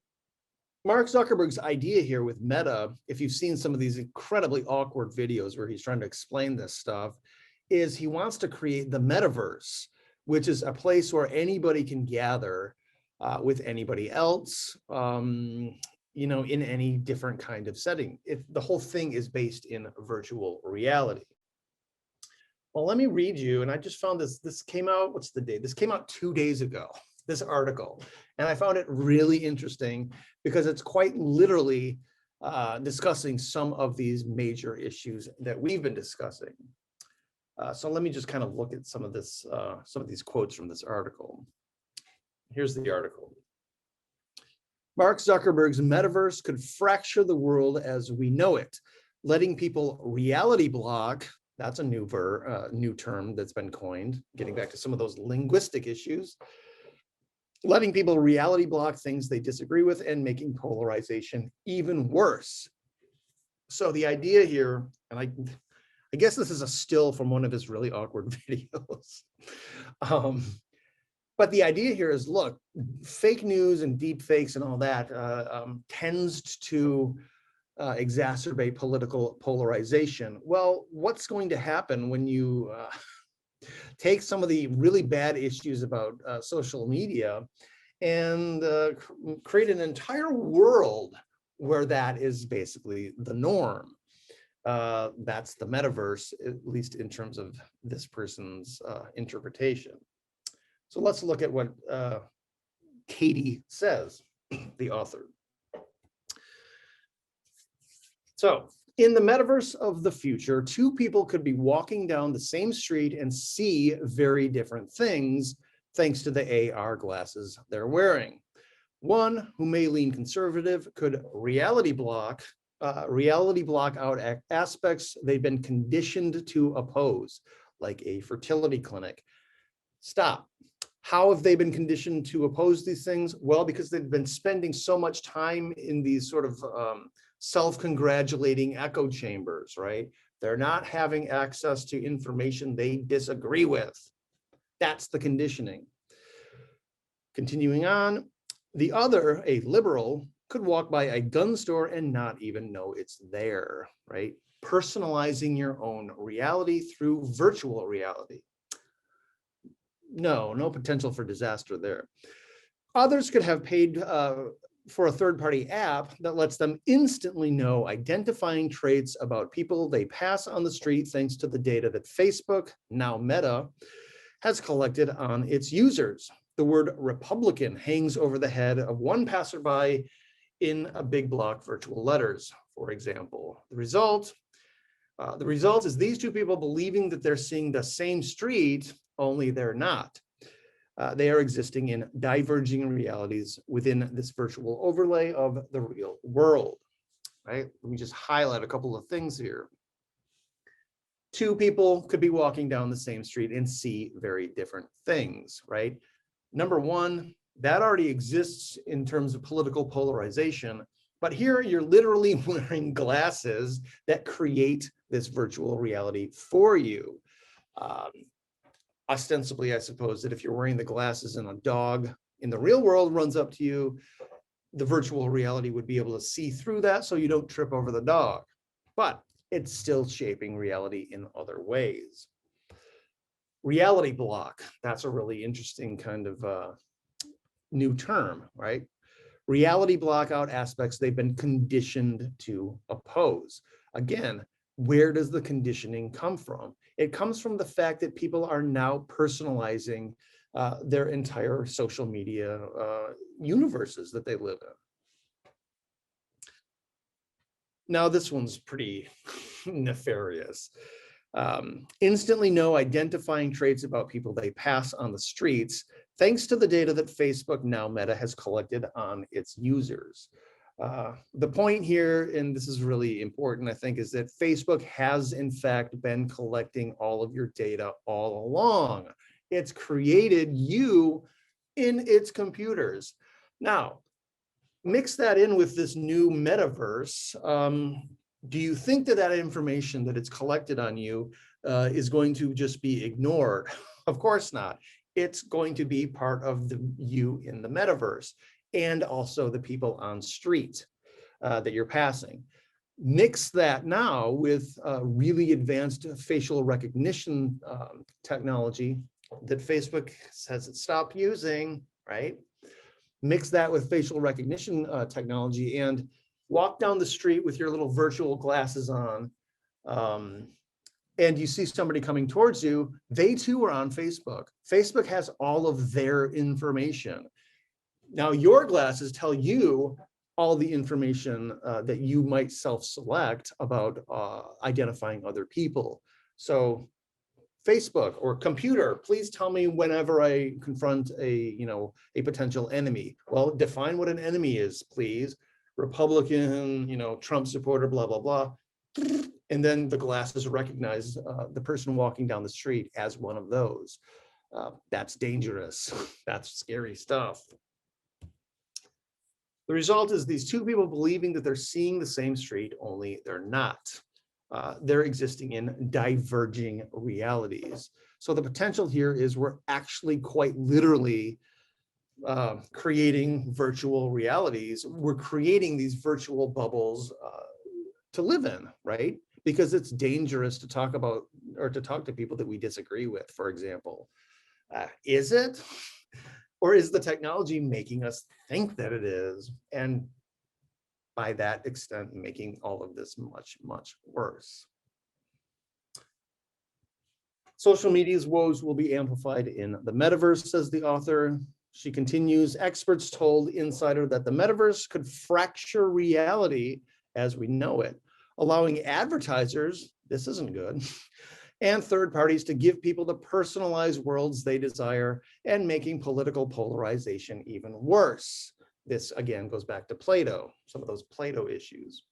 Mark Zuckerberg's idea here with Meta, if you've seen some of these incredibly awkward videos where he's trying to explain this stuff, is he wants to create the metaverse, which is a place where anybody can gather with anybody else, you know, in any different kind of setting. The whole thing is based in virtual reality. Well, let me read you, and I just found this came out, what's the date? This came out 2 days ago, this article. And I found it really interesting because it's quite literally discussing some of these major issues that we've been discussing. So let me just kind of look at some of these quotes from this article. Here's the article. Mark Zuckerberg's metaverse could fracture the world as we know it, letting people reality block. That's a new term that's been coined, getting back to some of those linguistic issues. Letting people reality block things they disagree with and making polarization even worse. So the idea here, and I guess this is a still from one of his really awkward videos. But the idea here is, look, fake news and deep fakes and all that tends to exacerbate political polarization. Well, what's going to happen when you take some of the really bad issues about social media and create an entire world where that is basically the norm? That's the metaverse, at least in terms of this person's interpretation. So let's look at what Katie says, the author. So in the metaverse of the future, two people could be walking down the same street and see very different things thanks to the AR glasses they're wearing. One who may lean conservative could reality block out aspects they've been conditioned to oppose, like a fertility clinic. Stop. How have they been conditioned to oppose these things? Well, because they've been spending so much time in these sort of self-congratulating echo chambers, right? They're not having access to information they disagree with. That's the conditioning. Continuing on, the other, a liberal, could walk by a gun store and not even know it's there, right? Personalizing your own reality through virtual reality. No potential for disaster there. Others could have paid for a third-party app that lets them instantly know identifying traits about people they pass on the street thanks to the data that Facebook, now Meta, has collected on its users. The word Republican hangs over the head of one passerby in a big block virtual letters, for example. The result is these two people believing that they're seeing the same street, only they're not. They are existing in diverging realities within this virtual overlay of the real world, right? Let me just highlight a couple of things here. Two people could be walking down the same street and see very different things, right? Number one, that already exists in terms of political polarization, but here you're literally wearing glasses that create this virtual reality for you. Ostensibly, I suppose that if you're wearing the glasses and a dog in the real world runs up to you, the virtual reality would be able to see through that so you don't trip over the dog. But it's still shaping reality in other ways. Reality block, that's a really interesting kind of new term, right? Reality block out aspects they've been conditioned to oppose. Again, where does the conditioning come from? It comes from the fact that people are now personalizing their entire social media universes that they live in. Now, this one's pretty nefarious. Instantly know identifying traits about people they pass on the streets, thanks to the data that Facebook, now Meta, has collected on its users. The point here, and this is really important, I think, is that Facebook has in fact been collecting all of your data all along. It's created you in its computers. Now, mix that in with this new metaverse. Do you think that that information that it's collected on you is going to just be ignored? Of course not. It's going to be part of the you in the metaverse, and also the people on street that you're passing. Mix that now with really advanced facial recognition technology that Facebook says it stopped using, right? Mix that with facial recognition technology and walk down the street with your little virtual glasses on, and you see somebody coming towards you, they too are on Facebook. Facebook has all of their information. Now your glasses tell you all the information that you might self-select about identifying other people. So Facebook or computer, please tell me whenever I confront a potential enemy. Well, define what an enemy is, please. Republican, Trump supporter, blah, blah, blah. And then the glasses recognize the person walking down the street as one of those. That's dangerous. That's scary stuff. The result is these two people believing that they're seeing the same street, only they're not. They're existing in diverging realities. So the potential here is we're actually quite literally creating virtual realities. We're creating these virtual bubbles to live in, right? Because it's dangerous to talk about or to talk to people that we disagree with, for example. Is it? Or is the technology making us think that it is? And by that extent, making all of this much, much worse. Social media's woes will be amplified in the metaverse, says the author. She continues, experts told Insider that the metaverse could fracture reality as we know it, allowing advertisers, this isn't good, and third parties to give people the personalized worlds they desire and making political polarization even worse. This again goes back to Plato, some of those Plato issues.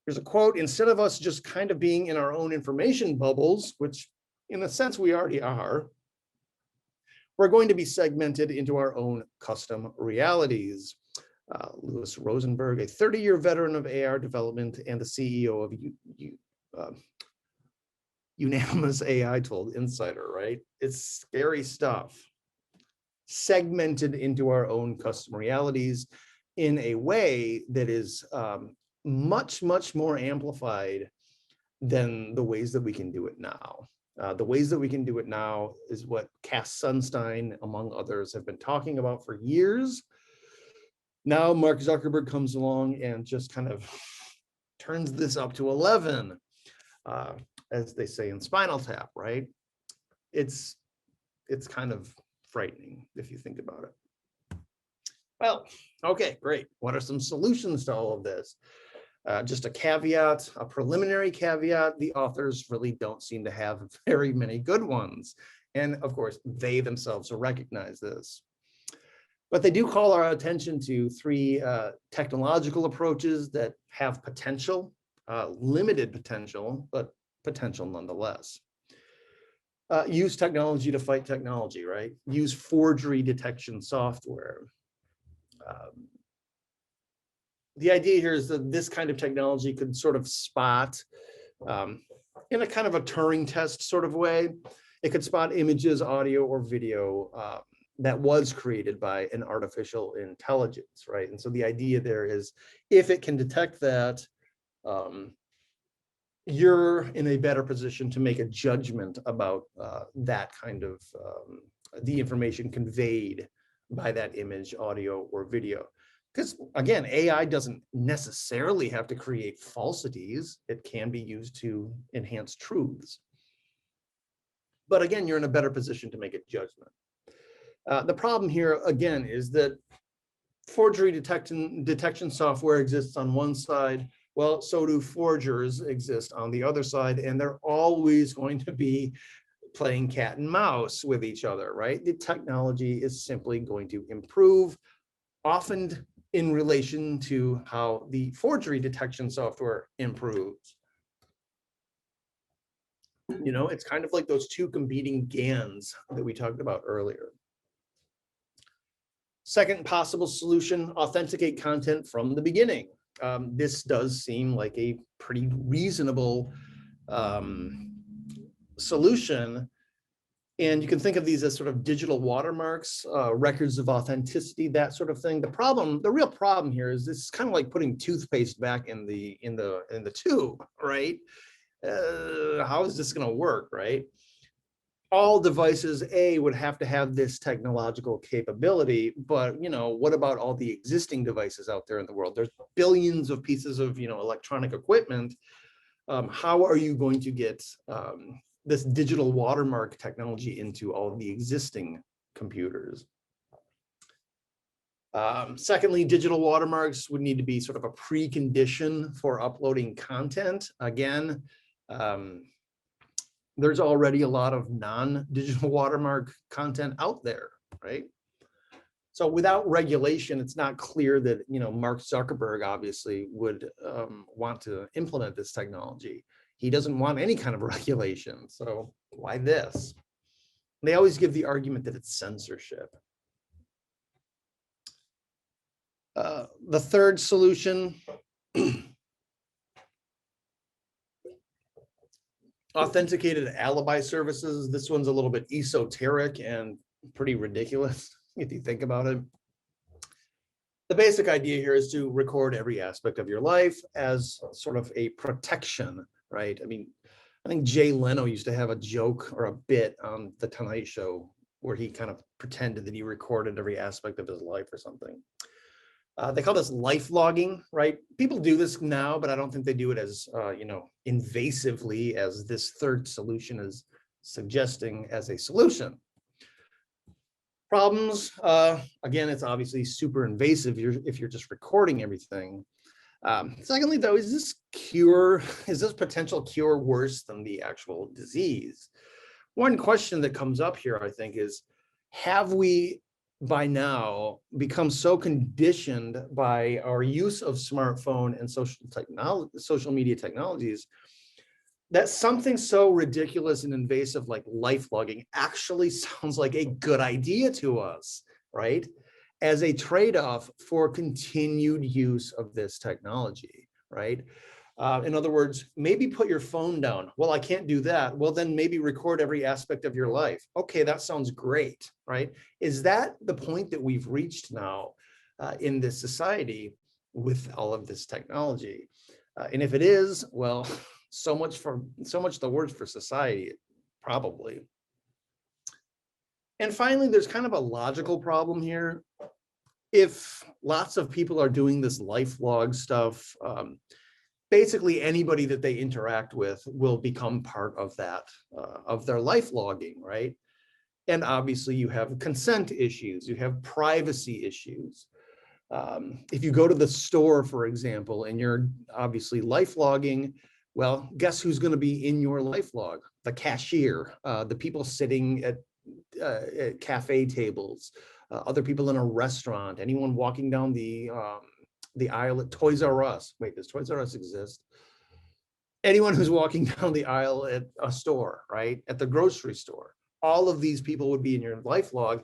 Here's a quote, instead of us just kind of being in our own information bubbles, which in a sense we already are, we're going to be segmented into our own custom realities. Louis Rosenberg, a 30-year veteran of AR development and the CEO of Unanimous AI, told Insider, right? It's scary stuff. Segmented into our own custom realities in a way that is much, much more amplified than the ways that we can do it now. The ways that we can do it now is what Cass Sunstein, among others, have been talking about for years. Now Mark Zuckerberg comes along and just kind of turns this up to 11, as they say in Spinal Tap, right? It's kind of frightening if you think about it. Well, okay, great. What are some solutions to all of this? Just a caveat, a preliminary caveat, the authors really don't seem to have very many good ones. And of course, they themselves recognize this. But they do call our attention to three technological approaches that have potential, limited potential, but potential nonetheless. Use technology to fight technology, right? Use forgery detection software. The idea here is that this kind of technology could sort of spot, in a kind of a Turing test sort of way, it could spot images, audio, or video that was created by an artificial intelligence, right? And so the idea there is, if it can detect that, you're in a better position to make a judgment about that kind of the information conveyed by that image, audio, or video. Because again, AI doesn't necessarily have to create falsities. It can be used to enhance truths. But again, you're in a better position to make a judgment. The problem here, again, is that forgery detection software exists on one side. Well, so do forgers exist on the other side, and they're always going to be playing cat and mouse with each other, right? The technology is simply going to improve, often in relation to how the forgery detection software improves. You know, it's kind of like those two competing GANs that we talked about earlier. Second possible solution, authenticate content from the beginning. This does seem like a pretty reasonable solution. And you can think of these as sort of digital watermarks, records of authenticity, that sort of thing. The real problem here is this is kind of like putting toothpaste back in the tube, right? How is this going to work, right? all devices, would have to have this technological capability, but what about all the existing devices out there in the world? There's billions of pieces of electronic equipment. How are you going to get this digital watermark technology into all of the existing computers? Secondly, digital watermarks would need to be sort of a precondition for uploading content. Again, there's already a lot of non-digital watermark content out there, right? So without regulation, it's not clear that Mark Zuckerberg obviously would want to implement this technology. He doesn't want any kind of regulation. So why this? They always give the argument that it's censorship. The third solution, authenticated alibi services. This one's a little bit esoteric and pretty ridiculous if you think about it. The basic idea here is to record every aspect of your life as sort of a protection, right? I mean, I think Jay Leno used to have a joke or a bit on The Tonight Show where he kind of pretended that he recorded every aspect of his life or something. They call this life logging, right? People do this now, but I don't think they do it as, invasively as this third solution is suggesting as a solution. Problems, again, it's obviously super invasive if you're just recording everything. Secondly, though, is this potential cure worse than the actual disease? One question that comes up here, I think, is have we by now become so conditioned by our use of smartphone and social media technologies that something so ridiculous and invasive like life logging actually sounds like a good idea to us, right? As a trade-off for continued use of this technology, right? In other words, maybe put your phone down. Well, I can't do that. Well, then maybe record every aspect of your life. Okay, that sounds great, right? Is that the point that we've reached now in this society with all of this technology? And if it is, well, so much the worse for society, probably. And finally, there's kind of a logical problem here. If lots of people are doing this life log stuff, basically anybody that they interact with will become part of that, of their life logging, right? And obviously you have consent issues, you have privacy issues. If you go to the store, for example, and you're obviously life logging, well, guess who's going to be in your life log? The cashier, the people sitting at cafe tables, other people in a restaurant, anyone walking down the aisle at Toys R Us. Wait, does Toys R Us exist? Anyone who's walking down the aisle at a store, right? At the grocery store. All of these people would be in your life log.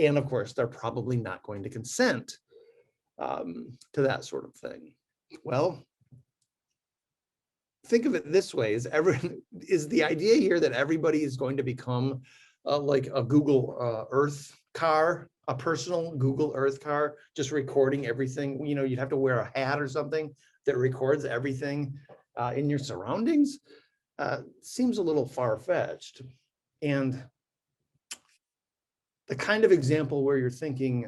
And of course, they're probably not going to consent to that sort of thing. Well, think of it this way, is the idea here that everybody is going to become like a Google Earth car, a personal Google Earth car, just recording everything? You'd have to wear a hat or something that records everything in your surroundings. Seems a little far-fetched. And the kind of example where you're thinking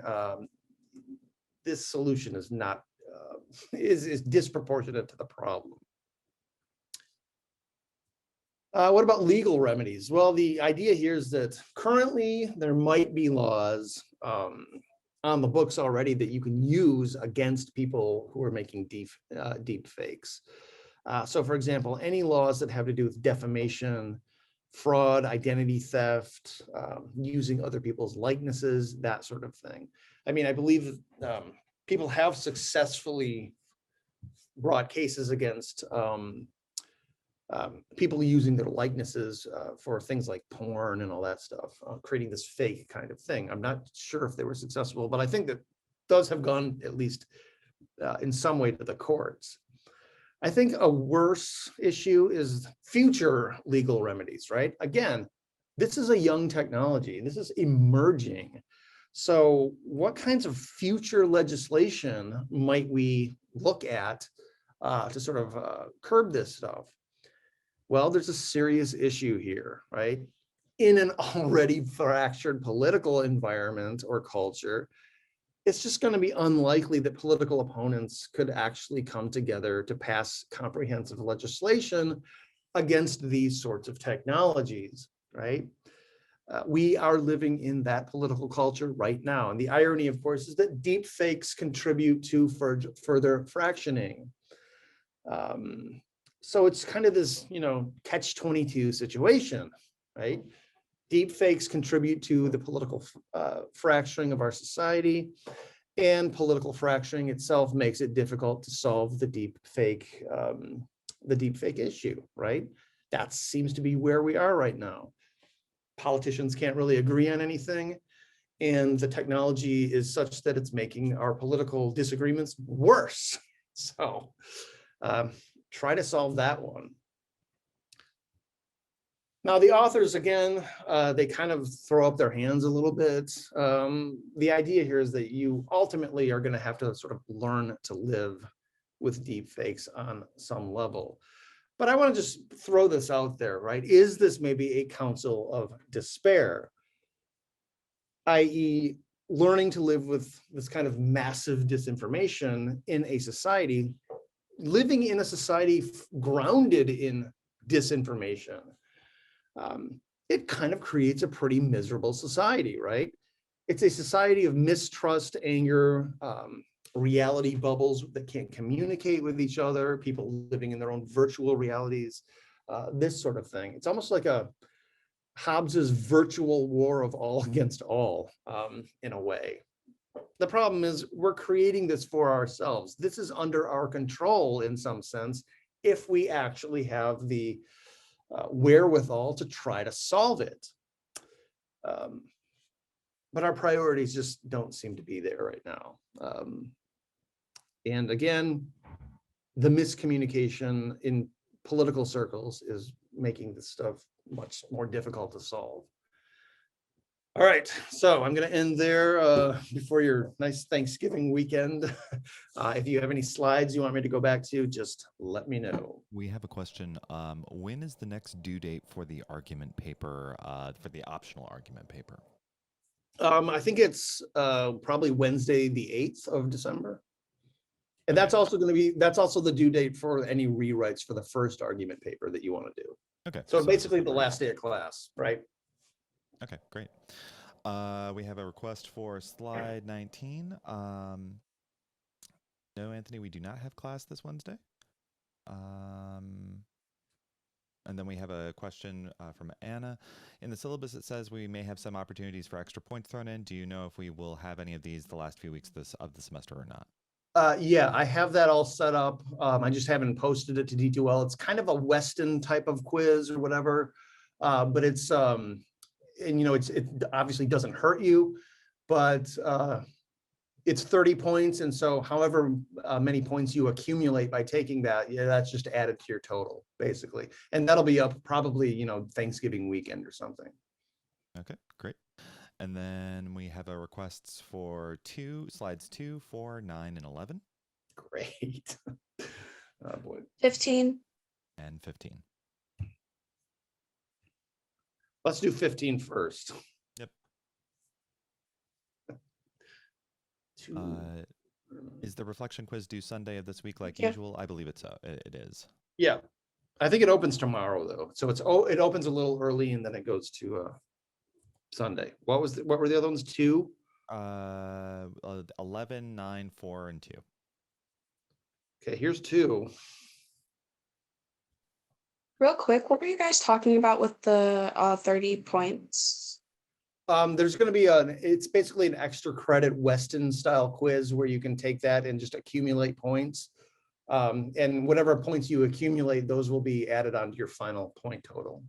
this solution is not, is disproportionate to the problem. What about legal remedies? Well, the idea here is that currently there might be laws on the books already that you can use against people who are making deep fakes. So for example, any laws that have to do with defamation, fraud, identity theft, using other people's likenesses, that sort of thing. I mean, I believe people have successfully brought cases against people using their likenesses for things like porn and all that stuff, creating this fake kind of thing. I'm not sure if they were successful, but I think that those have gone at least in some way to the courts. I think a worse issue is future legal remedies, right? Again, this is a young technology. This is emerging. So what kinds of future legislation might we look at to sort of curb this stuff? Well, there's a serious issue here, right? in an already fractured political environment or culture, it's just going to be unlikely that political opponents could actually come together to pass comprehensive legislation against these sorts of technologies, right? We are living in that political culture right now. And the irony, of course, is that deep fakes contribute to further fractioning. So it's kind of this, catch-22 situation, right? Deep fakes contribute to the political fracturing of our society, and political fracturing itself makes it difficult to solve the deep fake issue, right? That seems to be where we are right now. Politicians can't really agree on anything, and the technology is such that it's making our political disagreements worse. So try to solve that one. Now, the authors, again, they kind of throw up their hands a little bit. The idea here is that you ultimately are going to have to sort of learn to live with deep fakes on some level. But I want to just throw this out there, right? Is this maybe a counsel of despair, i.e., learning to live with this kind of massive disinformation in a society, living in a society grounded in disinformation? It kind of creates a pretty miserable society, right? It's a society of mistrust, anger, reality bubbles that can't communicate with each other, people living in their own virtual realities, this sort of thing. It's almost like a Hobbes's virtual war of all against all, in a way. The problem is we're creating this for ourselves. This is under our control in some sense, if we actually have the wherewithal to try to solve it. But our priorities just don't seem to be there right now. And again, the miscommunication in political circles is making this stuff much more difficult to solve. All right, so I'm going to end there before your nice Thanksgiving weekend. If you have any slides you want me to go back to, just let me know. We have a question. When is the next due date for the argument paper, for the optional argument paper? I think it's probably Wednesday, the 8th of December. And that's also going to be, that's also the due date for any rewrites for the first argument paper that you want to do. Okay. So basically the last day of class, right? Okay, great. We have a request for slide 19. No, Anthony, we do not have class this Wednesday. And then we have a question from Anna. In the syllabus, it says we may have some opportunities for extra points thrown in. Do you know if we will have any of these the last few weeks of the semester or not? Yeah, I have that all set up. I just haven't posted it to D2L. It's kind of a Weston type of quiz or whatever, but it's, and it obviously doesn't hurt you, but it's 30 points. And so however many points you accumulate by taking that, yeah, that's just added to your total, basically. And that'll be up probably, Thanksgiving weekend or something. Okay, great. And then we have a requests for slides 2, 4, 9, and 11. Great. Oh boy. 15. And 15. Let's do 15 first. Yep. Two. Is the reflection quiz due Sunday of this week like Yeah. usual? I believe it's so. It is. Yeah. I think it opens tomorrow though. So it opens a little early and then it goes to Sunday. What were the other ones? 2? 11, 9, 4, and 2. Okay, here's 2. Real quick, what were you guys talking about with the 30 points? There's going to be it's basically an extra credit Weston style quiz where you can take that and just accumulate points. And whatever points you accumulate, those will be added onto your final point total.